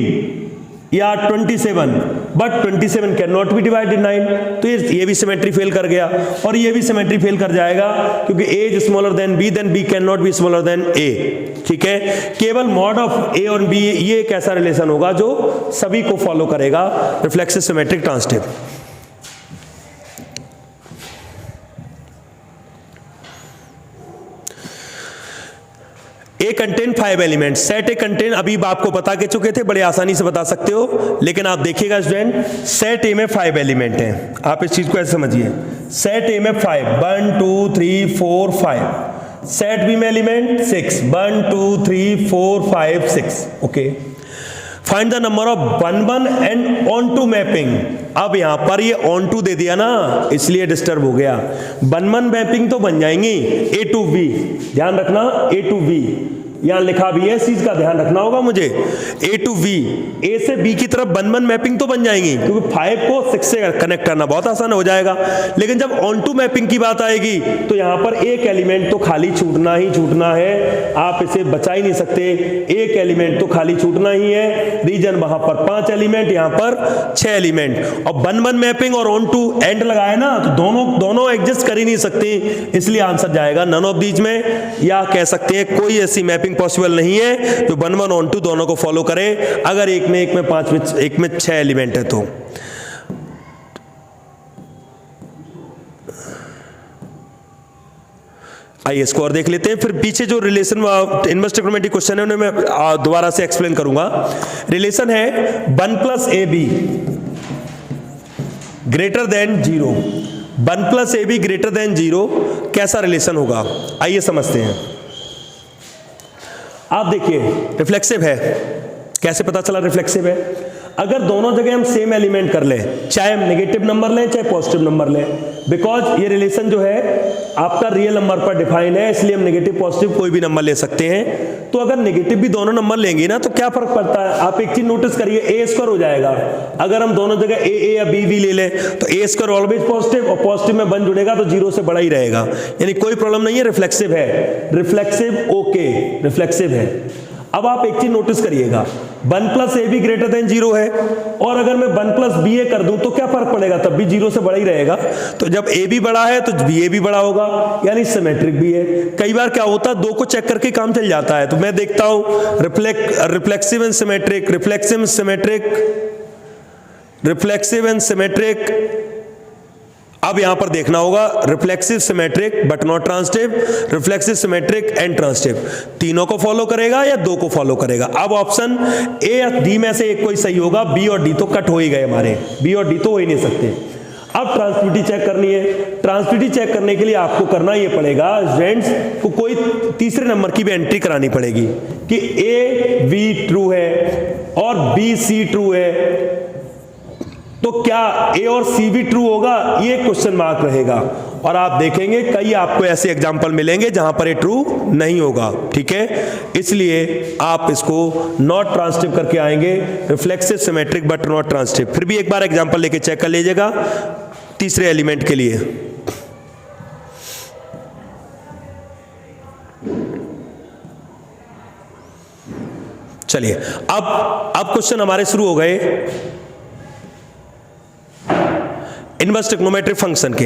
या 27, but 27 can not B divided 9, तो ये भी सिमेट्री फेल कर गया, और ये भी सिमेट्री फेल कर जाएगा, क्योंकि A is smaller than B, then B can not be smaller than A. ठीक है, केवल मॉड ऑफ ए और बी, ये एक ऐसा रिलेशन होगा जो सभी को फॉलो करेगा, रिफ्लेक्सिव, सिमेट्रिक, ट्रांसटिव। ए कंटेन 5 एलिमेंट, सेट ए कंटेन, अभी आपको बता के चुके थे, बड़े आसानी से बता सकते हो, लेकिन आप देखिएगा स्टूडेंट सेट ए में 5 एलिमेंट हैं। आप इस चीज को ऐसे समझिए, सेट ए में 5, 1, 2, 3, 4, 5, सेट बी में element 6, 1, 2, 3, 4, 5, 6। Okay, find the number of 1, 1 and onto mapping. अब यहां पर ये ऑन टू दे दिया ना, इसलिए डिस्टर्ब हो गया। 1, 1 मैपिंग तो बन जाएंगी ए टू बी, ध्यान रखना ए टू बी, यहां लिखा भी है, इस चीज का ध्यान रखना होगा मुझे। ए टू बी, ए से बी की तरफ 1, 1 मैपिंग तो बन जाएंगी, क्योंकि 5 को 6 से कनेक्ट करना बहुत आसान हो जाएगा। लेकिन जब ऑन टू मैपिंग की बात आएगी तो यहां पर एक एलिमेंट तो खाली छूटना ही छूटना है, आप इसे बचा ही नहीं सकते। एक एलिमेंट तो खाली छूटना ही है, रीजन वहां पर 5 एलिमेंट, यहां पर 6 एलिमेंट, और 1, 1 मैपिंग और ऑन टू एंड लगाए ना, तो दोनों एग्जिस्ट कर ही नहीं सकती, इसलिए आंसर जाएगा नन ऑफ दीज में, या कह सकते हैं कोई ऐसी मैपिंग पॉसिबल नहीं है जो 1, 1 ऑन टू दोनों को फॉलो करे, अगर एक में 5 में, एक में 6 एलिमेंट है तो। आइए इसको और देख लेते हैं, फिर पीछे जो रिलेशन इनवर्स ट्रिग्नोमेट्रिक क्वेश्चन है उन्हें मैं दोबारा से एक्सप्लेन करूंगा। रिलेशन है 1 plus A B greater than 0, 1 plus A B greater than 0, कैसा रिलेशन होगा आइए समझते हैं। आप देखिए रिफ्लेक्सिव है, कैसे पता चला रिफ्लेक्सिव है? अगर दोनों जगह हम सेम एलिमेंट कर लें, चाहे हम नेगेटिव नंबर लें चाहे पॉजिटिव नंबर लें, बिकॉज ये रिलेशन जो है आपका रियल नंबर पर डिफाइन है, इसलिए हम नेगेटिव पॉजिटिव कोई भी नंबर ले सकते हैं। तो अगर नेगेटिव भी दोनों नंबर लेंगे ना तो क्या फर्क पड़ता है? आप एक चीज नोटिस करिए, ए स्क्वायर हो जाएगा। अगर हम दोनों जगह ए या बी ले लें तो ए स्क्वायर ऑलवेज पॉजिटिव, और पॉजिटिव में 1 जुड़ेगा तो 0 से बड़ा ही रहेगा, यानी कोई प्रॉब्लम नहीं है, रिफ्लेक्सिव है। रिफ्लेक्सिव ओके, रिफ्लेक्सिव है। अब आप एक चीज नोटिस करिएगा, 1 plus A B greater than 0 है, और अगर मैं 1 प्लस बी ए कर दूं तो क्या फर्क पड़ेगा, तब भी 0 से बड़ा ही रहेगा। तो जब ए बी बड़ा है तो बी ए भी बड़ा होगा, यानी सिमेट्रिक भी है। कई बार क्या होता है, दो को चेक करके काम चल जाता है। तो मैं देखता हूं reflexive and symmetric, reflexive symmetric, reflexive and symmetric. अब यहां पर देखना होगा reflexive symmetric but not transitive, reflexive symmetric and transitive. तीनों को फॉलो करेगा या दो को फॉलो करेगा। अब ऑप्शन ए या डी में से एक कोई सही होगा, बी और डी तो कट हो ही गए हमारे, बी और डी तो हो ही नहीं सकते। अब ट्रांसमिटिविटी चेक करनी है। ट्रांसमिटिविटी चेक करने के लिए आपको करना ये पड़ेगा, स्टूडेंट्स को कोई तीसरे नंबर की भी एंट्री करानी पड़ेगी कि ए बी ट्रू है और बी सी ट्रू है, तो क्या ए और सी भी ट्रू होगा, ये क्वेश्चन मार्क रहेगा। और आप देखेंगे कई आपको ऐसे एग्जांपल मिलेंगे जहां पर ये ट्रू नहीं होगा, ठीक है। इसलिए आप इसको नॉट ट्रांसिटिव करके आएंगे, reflexive symmetric but not transitive. फिर भी एक बार एग्जांपल लेके चेक कर लीजिएगा तीसरे एलिमेंट के लिए। चलिए अब क्वेश्चन हमारे शुरू हो गए इनवर्स ट्रिग्नोमेट्रिक फंक्शन के।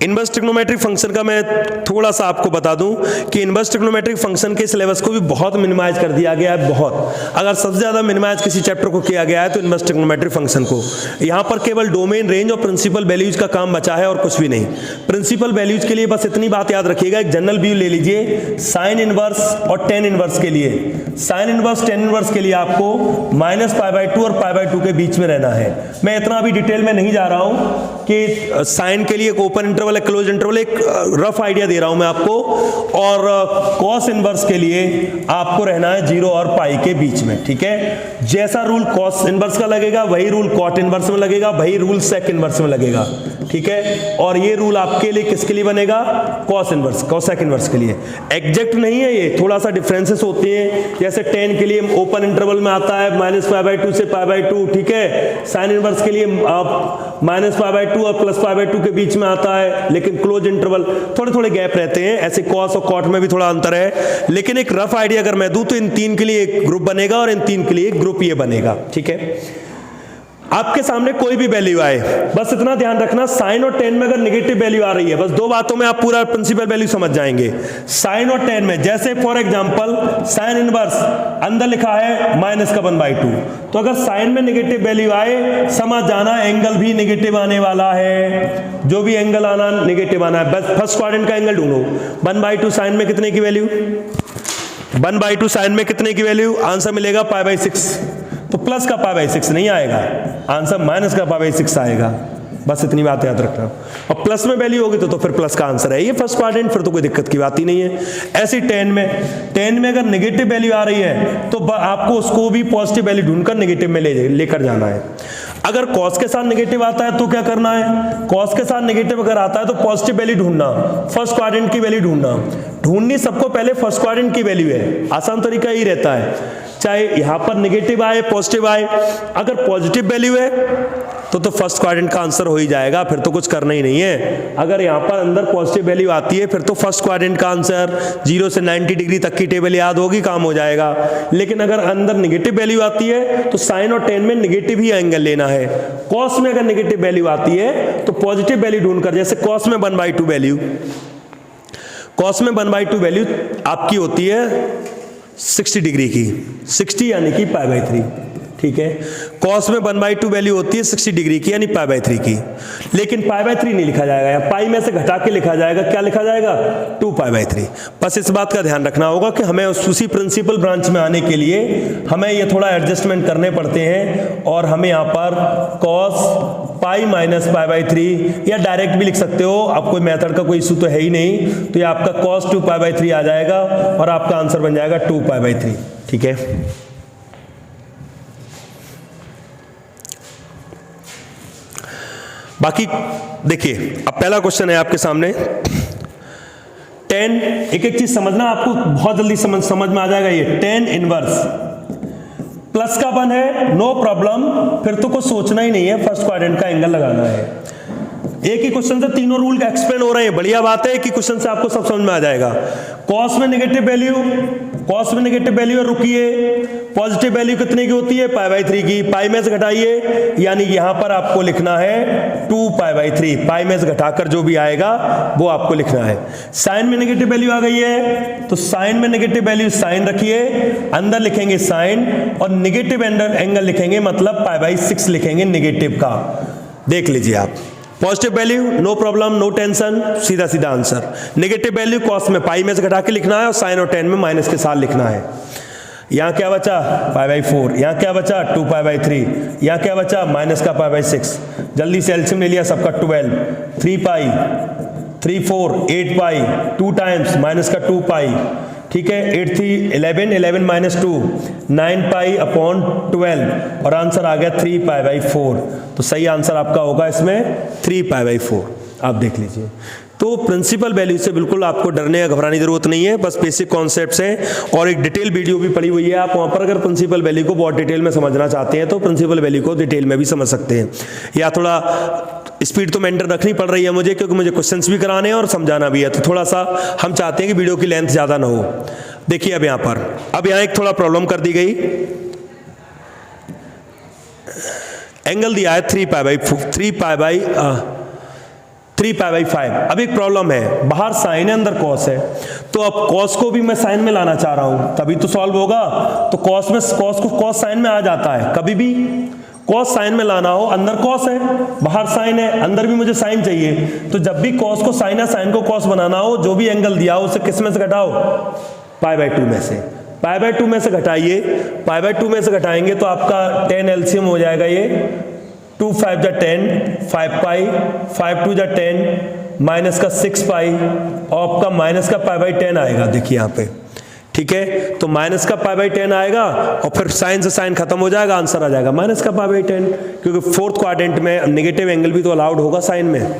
इनवर्स ट्रिग्नोमेट्रिक फंक्शन का मैं थोड़ा सा आपको बता दूं कि इनवर्स ट्रिग्नोमेट्रिक फंक्शन के सिलेबस को भी बहुत मिनिमाइज कर दिया गया है, बहुत। अगर सबसे ज्यादा मिनिमाइज किसी चैप्टर को किया गया है तो इनवर्स ट्रिग्नोमेट्रिक फंक्शन को। यहां पर केवल डोमेन, रेंज और प्रिंसिपल वैल्यूज का काम बचा है और कुछ भी नहीं। प्रिंसिपल वैल्यूज के लिए बस इतनी बात याद रखिएगा, एक जनरल व्यू ले लीजिए साइन इनवर्स और टेन इनवर्स के लिए। साइन इनवर्स टेन इनवर्स के लिए आपको -π/2 और π/2 के बीच में रहना है। मैं इतना अभी डिटेल में नहीं जा रहा हूं कि साइन के लिए एक ओपन इंटरवल है, क्लोज इंटरवल, एक रफ आइडिया दे रहा हूं मैं आपको। और कॉस इनवर्स के लिए आपको रहना है 0 और पाई के बीच में, ठीक है। जैसा रूल कॉस इनवर्स का लगेगा वही रूल कॉट इनवर्स में लगेगा, वही रूल सेक इनवर्स में लगेगा, ठीक है। और ये रूल आपके लिए किसके लिए बनेगा, कॉस इनवर्स, कॉसेक इनवर्स के लिए। एग्जैक्ट नहीं है ये, थोड़ा सा डिफरेंसेस होते हैं। जैसे टेन के लिए ओपन इंटरवल में आता है -π/2 से π/2, ठीक है। साइन इनवर्स के लिए -π/2 और +π/2 के बीच में आता है, लेकिन क्लोज इंटरवल थोड़े थोड़े गैप रहते हैं। ऐसे कॉस और कॉट में भी थोड़ा अंतर है, लेकिन एक रफ आइडिया अगर मैं दूं तो इन तीन के लिए एक ग्रुप बनेगा और इन तीन के लिए एक ग्रुप ये बनेगा, ठीक है। आपके सामने कोई भी वैल्यू आए, बस इतना ध्यान रखना, साइन और टेन में अगर नेगेटिव वैल्यू आ रही है, बस दो बातों में आप पूरा प्रिंसिपल वैल्यू समझ जाएंगे। साइन और टेन में, जैसे फॉर एग्जांपल साइन इनवर्स अंदर लिखा है -1/2, तो अगर साइन में नेगेटिव वैल्यू आए समझ जाना एंगल भी नेगेटिव आने वाला है। जो भी एंगल आना नेगेटिव आना है। बस फर्स्ट क्वाड्रेंट का एंगल ढूंढो। 1/2 साइन में कितने की वैल्यू, 1/2 साइन में कितने की वैल्यू, आंसर मिलेगा π/6। तो प्लस का π/6 नहीं आएगा, आंसर माइनस का π/6 आएगा। बस इतनी बात याद रखना। और प्लस में वैल्यू होगी तो फिर प्लस का आंसर है, ये फर्स्ट क्वाड्रेंट, फिर तो कोई दिक्कत की बात ही नहीं है। ऐसी टेन में अगर नेगेटिव वैल्यू आ रही है तो आपको उसको भी पॉजिटिव वैल्यू ढूंढकर नेगेटिव में लेकर जाना है। अगर कॉस के साथ नेगेटिव आता है तो क्या करना है, कॉस के साथ नेगेटिव अगर आता है तो पॉजिटिव वैल्यू ढूंढना, फर्स्ट क्वाड्रेंट की वैल्यू ढूंढनी सबको पहले फर्स्ट क्वाड्रेंट की वैल्यू है। आसान तरीका ही रहता है, चाहे यहां पर नेगेटिव आए पॉजिटिव आए, अगर पॉजिटिव वैल्यू है तो फर्स्ट क्वाड्रेंट का आंसर हो ही जाएगा, फिर तो कुछ करना ही नहीं है। अगर यहां पर अंदर पॉजिटिव वैल्यू आती है फिर तो फर्स्ट क्वाड्रेंट का आंसर 0 से 90 डिग्री तक की टेबल याद होगी, काम हो जाएगा। लेकिन अगर अंदर नेगेटिव वैल्यू आती है तो साइन और टेन में नेगेटिव ही एंगल लेना है। कॉस में अगर नेगेटिव वैल्यू आती है तो पॉजिटिव वैल्यू ढूंढकर, जैसे कॉस में 1/2 वैल्यू, कॉस में 1/2 वैल्यू आपकी होती है 60 डिग्री की, 60 यानी कि π/3, ठीक है। कॉस में 1/2 वैल्यू होती है 60 डिग्री की यानी π/3 की, लेकिन π/3 नहीं लिखा जाएगा, या पाई में से घटा के लिखा जाएगा। क्या लिखा जाएगा, 2π/3। बस इस बात का ध्यान रखना होगा कि हमें उसी प्रिंसिपल ब्रांच में आने के लिए हमें ये थोड़ा एडजस्टमेंट करने पड़ते हैं, और हमें यहाँ पर cos पाई माइनस π/3 या डायरेक्ट भी लिख सकते हो, अब कोई मेथड का कोई इशू तो है ही नहीं। तो ये आपका cos 2π/3 आ जाएगा और आपका आंसर बन जाएगा 2π/3, ठीक है। बाकी देखिए, अब पहला क्वेश्चन है आपके सामने। 10, एक चीज समझना, आपको बहुत जल्दी समझ में आ जाएगा। ये 10 इनवर्स प्लस का 1 है, नो प्रॉब्लम, फिर तो कुछ सोचना ही नहीं है, फर्स्ट क्वाड्रेंट का एंगल लगाना है। एक ही क्वेश्चन से तीनों रूल का एक्सप्लेन हो रहे हैं, बढ़िया बात है, एक ही क्वेश्चन से आपको सब समझ में आ जाएगा। कॉस में नेगेटिव वैल्यू, कॉस में नेगेटिव वैल्यू है, रुकिए, पॉजिटिव वैल्यू कितने की होती है, π/3 की, पाई में से घटाइए, यानी यहां पर आपको लिखना है 2π/3, पाई में से घटाकर जो भी आएगा वो आपको लिखना है। साइन में नेगेटिव वैल्यू आ गई है, तो साइन में नेगेटिव वैल्यू साइन रखिए, अंदर लिखेंगे साइन और नेगेटिव एंगल लिखेंगे, मतलब π/6 लिखेंगे नेगेटिव का। देख लीजिए आप, positive value no problem, no tension, सीधा सीधा आंसर। नेगेटिव वैल्यू कॉस में पाई में से घटा के लिखना है और साइन और टेन में माइनस के साथ लिखना है। यहाँ क्या बचा, π/4, यहाँ क्या बचा 2π/3, यहाँ क्या बचा माइनस का π/6। जल्दी से एलसीएम ले लिया सबका 12, 3π, 3 4 8π, 2 टाइम्स माइनस का 2π, ठीक है, 8 3 11, 11 माइनस 2 9π/12 और आंसर आ गया 3π/4। तो सही आंसर आपका होगा इसमें 3π/4। आप देख लीजिए। तो प्रिंसिपल वैल्यू से बिल्कुल आपको डरने या घबराने की जरूरत नहीं है, बस बेसिक कॉन्सेप्ट्स हैं और एक डिटेल वीडियो भी पड़ी हुई है। आप वहाँ पर अगर प्रिंसिपल वैल्यू को बहुत डिटेल में समझना चाहते हैं तो प्रिंसिपल वैल्यू को डिटेल में भी समझ सकते हैं। या थोड़ा स्पीड तो मेंटेन रखनी पड़ रही है मुझे, क्योंकि मुझे क्वेश्चंस भी कराने हैं और समझाना भी है, तो थोड़ा सा हम चाहते हैं कि वीडियो की लेंथ ज़्यादा ना हो। देखिए अब यहाँ पर, अब यहाँ एक थोड़ा प्रॉब्लम कर दी गई, एंगल दिया है 3π/5। अब एक प्रॉब्लम है, बाहर साइन है अंदर कॉस है, तो अब कॉस को भी मैं साइन में लाना चाह रहा हूं, तभी तो सॉल्व होगा। तो कॉस में कॉस साइन में आ जाता है, कभी भी कॉस साइन में लाना हो, अंदर कॉस है बाहर साइन है, अंदर भी मुझे साइन चाहिए, तो जब भी कॉस को साइन है साइन को कॉस बनाना हो, जो भी एंगल दिया हो उसे किस में से घटाओ, π/2 में से। π/2 में से घटाइए, π/2 में से घटाएंगे तो आपका 10 एलसीएम हो जाएगा, ये 2 5 जा 10, 5π, 5 2 जा 10, माइनस का 6π और आपका माइनस का π/10 आएगा। देखिए यहाँ पे, ठीक है, तो माइनस का π/10 आएगा और फिर साइन से साइन खत्म हो जाएगा, आंसर आ जाएगा माइनस का π/10, क्योंकि फोर्थ क्वाड्रेंट में नेगेटिव एंगल भी तो अलाउड होगा साइन में।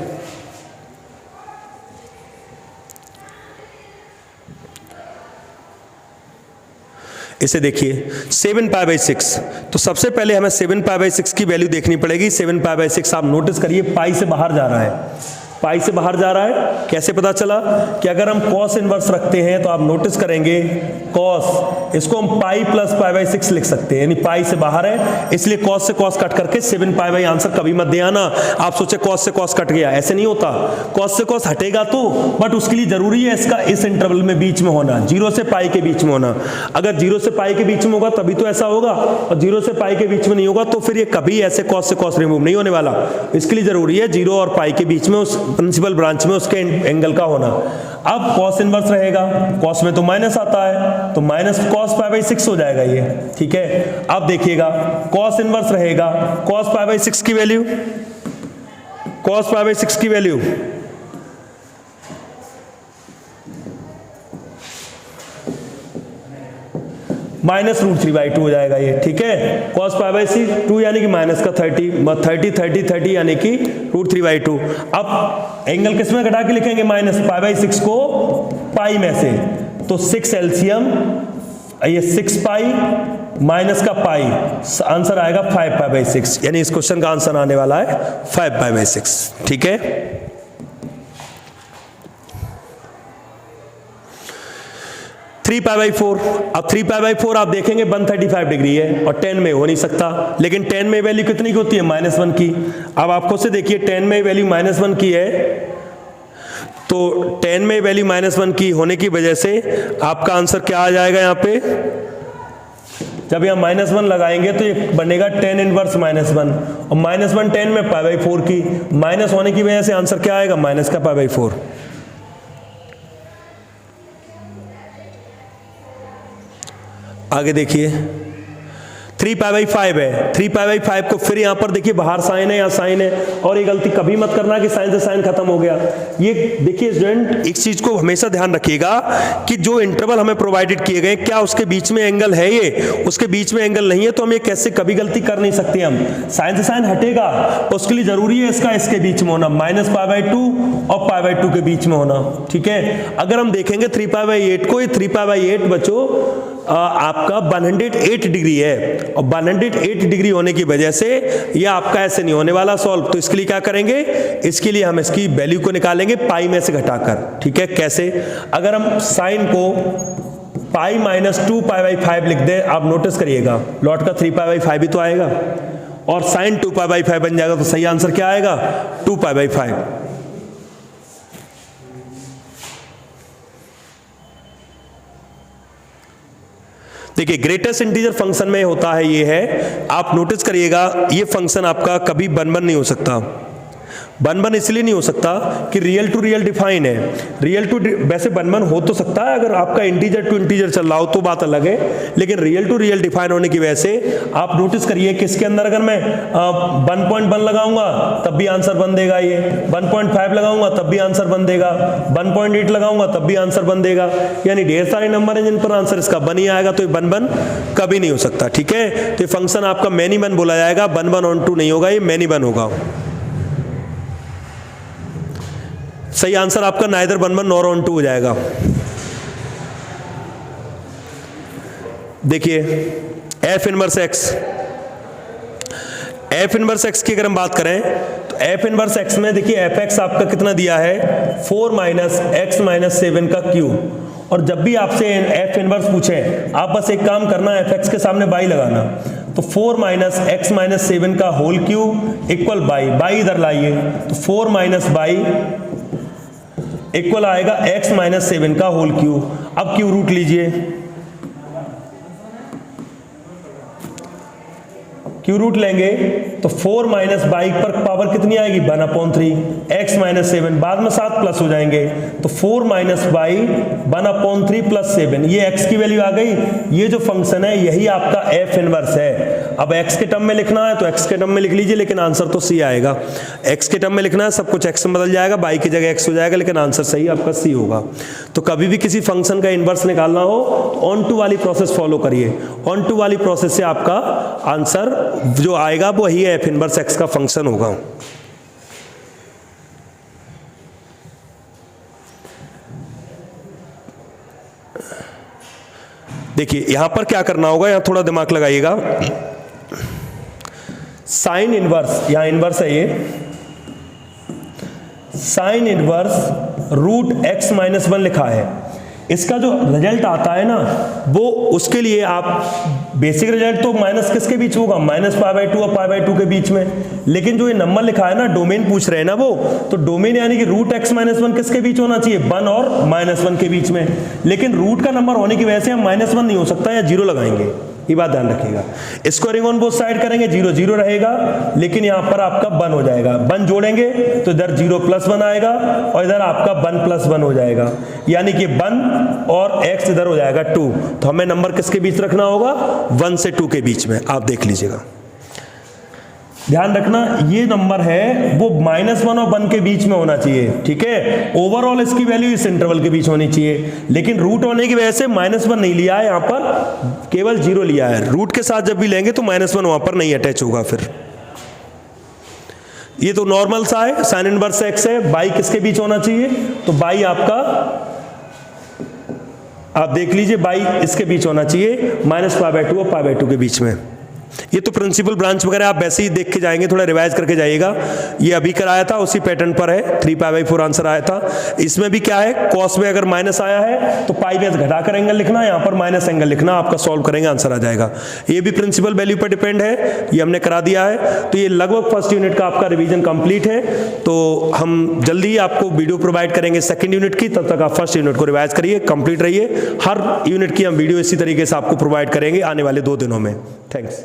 इसे देखिए 7π/6, तो सबसे पहले हमें 7π/6 की वैल्यू देखनी पड़ेगी। 7π/6 आप नोटिस करिए पाई से बाहर जा रहा है, पाई से बाहर जा रहा है। कैसे पता चला कि अगर हम कॉस इनवर्स रखते हैं तो आप नोटिस करेंगे कॉस, इसको हम पाई प्लस π/6 लिख सकते हैं, यानी पाई से बाहर है, इसलिए कॉस से कॉस कट करके 7π आंसर कभी मत दे आना। आप सोचे कॉस से कॉस कट गया, ऐसे नहीं होता, कॉस से कॉस हटेगा तो, बट उसके लिए जरूरी है इसका इस इंटरवल में बीच में होना, 0 से पाई के बीच में होना। अगर 0 से पाई के बीच में होगा तभी तो ऐसा होगा, और 0 से पाई के बीच में नहीं होगा तो फिर ये कभी ऐसे कॉस से कॉस रिमूव नहीं होने वाला। इसके लिए जरूरी है 0 और पाई के बीच में उस प्रिंसिपल ब्रांच में उसके एंगल का होना। अब कॉस इनवर्स रहेगा, कॉस में तो माइनस आता है, तो माइनस कॉस π/6 हो जाएगा ये, ठीक है। अब देखिएगा कॉस इनवर्स रहेगा, कॉस π/6 की वैल्यू, कॉस π/6 की वैल्यू -√3/2 हो जाएगा ये, ठीक है। cos π/2 यानी कि माइनस का 30 यानी कि √3/2। अब एंगल किस में घटा के लिखेंगे, माइनस π/6 को पाई में से, तो 6 एलसीएम, ये 6π माइनस का पाई, आंसर आएगा 5π/6, यानी इस क्वेश्चन का आंसर आने वाला है 5π/6, ठीक है। 3π/4, अब 3π/4 आप देखेंगे 135 डिग्री है और 10 में हो नहीं सकता, लेकिन 10 में वैल्यू कितनी की होती है, -1 की। अब आप खुद से देखिए 10 में वैल्यू -1 की है, तो 10 में वैल्यू -1 की होने की वजह से आपका आंसर क्या आ जाएगा यहाँ पे, जब यहाँ -1 लगाएंगे तो ये बनेगा 10 इनवर्स -1, और -1 10 में π/4 की, माइनस होने की वजह से आंसर क्या आएगा, माइनस का π/4। आगे देखिए 3π/5 है, 3π/5 को फिर यहां पर देखिए बाहर साइन है, यहां साइन है, और ये गलती कभी मत करना कि साइन से साइन खत्म हो गया। ये देखिए स्टूडेंट, एक चीज को हमेशा ध्यान रखिएगा कि जो इंटरवल हमें प्रोवाइडेड किए गए, क्या उसके बीच में एंगल है, ये उसके बीच में एंगल नहीं है तो हम ये कैसे कभी गलती कर नहीं सकते। हम साइन से साइन हटेगा तो उसके लिए जरूरी है इसका इसके बीच में होना, -π/2 और π/2 के बीच में होना, ठीक है। अगर हम देखेंगे 3π/8 को, ये 3π/8 बच्चों आपका 108 डिग्री है, और 108 डिग्री होने की वजह से ये आपका ऐसे नहीं होने वाला सॉल्व। तो इसके लिए क्या करेंगे, इसके लिए हम इसकी वैल्यू को निकालेंगे पाई में से घटाकर। ठीक है, कैसे? अगर हम साइन को पाई माइनस 2π/5 लिख दें, आप नोटिस करिएगा लॉट का 3π/5 भी तो आएगा, और साइन 2π/5 बन जाएगा, तो सही आंसर क्या आएगा? 2π/5। देखिए ग्रेटेस्ट इंटीजर फंक्शन में होता है, ये है, आप नोटिस करिएगा ये फंक्शन आपका कभी 1 नहीं हो सकता। 1 इसलिए नहीं हो सकता कि रियल टू रियल डिफाइन है। रियल टू वैसे 1 हो तो सकता है अगर आपका इंटीजर टू इंटीजर चल रहा हो तो बात अलग है, लेकिन रियल टू रियल डिफाइन होने की वजह से आप नोटिस करिए किसके अंदर अगर मैं 1.1 लगाऊंगा तब भी आंसर बन देगा, ये 1.5 लगाऊंगा तब भी आंसर बन देगा, 1.8 लगाऊंगा तब भी आंसर बन देगा, यानी ढेर सारे नंबर हैं जिन पर आंसर इसका 1 ही आएगा, तो ये 1 कभी नहीं हो सकता। ठीक है, तो ये फंक्शन आपका मैनी 1 बोला जाएगा, 1 ऑन 2 नहीं होगा, ये मैनी 1 होगा। सही आंसर आपका नाइदर 1 नॉर ऑन 2 हो जाएगा। देखिए F inverse x, F inverse x की अगर हम बात करें तो एफ इनवर्स एक्स में देखिए एफ एक्स आपका कितना दिया है, 4 - x - 7 का क्यूब। और जब भी आपसे एफ इनवर्स पूछे आप बस एक काम करना, एफ एक्स के सामने बाई लगाना, तो 4 - x - 7 का whole cube equal Y, Y इधर लाइए, तो 4 - बाई इक्वल आएगा x - 7 का होल क्यूब। अब क्यूब रूट लीजिए, क्यूब रूट लेंगे तो 4 - बाई पर पावर कितनी आएगी, 1/3, x - 7 बाद में 7 प्लस हो जाएंगे, तो 4 - बाई 1/3 + 7, ये x की वैल्यू आ गई। ये जो फंक्शन है यही आपका f इनवर्स है। अब x के टर्म में लिखना है तो x के टर्म में लिख लीजिए, लेकिन आंसर तो c आएगा। x के टर्म में लिखना है, सब कुछ x में बदल जाएगा, बाई की जगह x हो जाएगा, लेकिन आंसर सही आपका c होगा। तो कभी भी किसी फंक्शन का इनवर्स निकालना हो तो ऑन टू वाली प्रोसेस फॉलो करिए, ऑन टू वाली प्रोसेस से आपका आंसर जो आएगा वो वही एफ इनवर्स एक्स का फंक्शन होगा। देखिए यहां पर क्या करना होगा, यहां थोड़ा दिमाग लगाइएगा। साइन इनवर्स, यहां इनवर्स है, ये साइन इनवर्स √x - 1 लिखा है। इसका जो रिजल्ट आता है ना वो उसके लिए आप बेसिक रिजल्ट तो माइनस किसके बीच होगा, -π/2 और π/2 के बीच में, लेकिन जो ये नंबर लिखा है ना डोमेन पूछ रहे हैं ना वो, तो डोमेन यानी कि √x - 1 किसके बीच होना चाहिए, 1 और -1 के बीच में, लेकिन रूट का नंबर होने की वजह से हम -1 नहीं हो सकता या 0 लगाएंगे, ये बात ध्यान रखिएगा। स्क्वायरिंग ऑन बोथ साइड करेंगे 0 0 रहेगा, लेकिन यहां पर आपका 1 हो जाएगा, 1 जोड़ेंगे तो इधर 0 + 1 आएगा और इधर आपका 1 + 1 हो जाएगा, यानी कि 1 और x इधर हो जाएगा 2। तो हमें नंबर किसके बीच रखना होगा, 1 से 2 के बीच में। आप देख लीजिएगा, ध्यान रखना ये नंबर है वो -1 और 1 के बीच में होना चाहिए। ठीक है, ओवरऑल इसकी वैल्यू इस इंटरवल के बीच होनी चाहिए, लेकिन रूट होने की वजह से -1 नहीं लिया है, यहां पर केवल 0 लिया है। रूट के साथ जब भी लेंगे तो -1 वहां पर नहीं अटैच होगा। फिर ये तो नॉर्मल सा है, साइन इनवर्स एक्स है, बाई किसके बीच होना चाहिए, तो बाई आपका आप देख लीजिए बाई इसके बीच होना चाहिए, -π/2 और π/2 के बीच में। ये तो प्रिंसिपल ब्रांच वगैरह आप वैसे ही देख के जाएंगे, थोड़ा रिवाइज करके जाइएगा। ये अभी कराया था उसी पैटर्न पर है, 3π/4 आंसर आया था। इसमें भी क्या है, कॉस में अगर माइनस आया है तो पाई में घटा कर एंगल लिखना, यहाँ पर माइनस एंगल लिखना, आपका सॉल्व करेंगे आंसर आ जाएगा। ये भी प्रिंसिपल वैल्यू पर डिपेंड है, ये हमने करा दिया है। तो ये लगभग फर्स्ट यूनिट का आपका रिविजन कंप्लीट है, तो हम जल्दी ही आपको वीडियो प्रोवाइड करेंगे सेकंड यूनिट की, तब तक आप फर्स्ट यूनिट को रिवाइज करिए, कंप्लीट रहिए। हर यूनिट की हम वीडियो इसी तरीके से आपको प्रोवाइड करेंगे आने वाले 2 दिनों में। थैंक्स।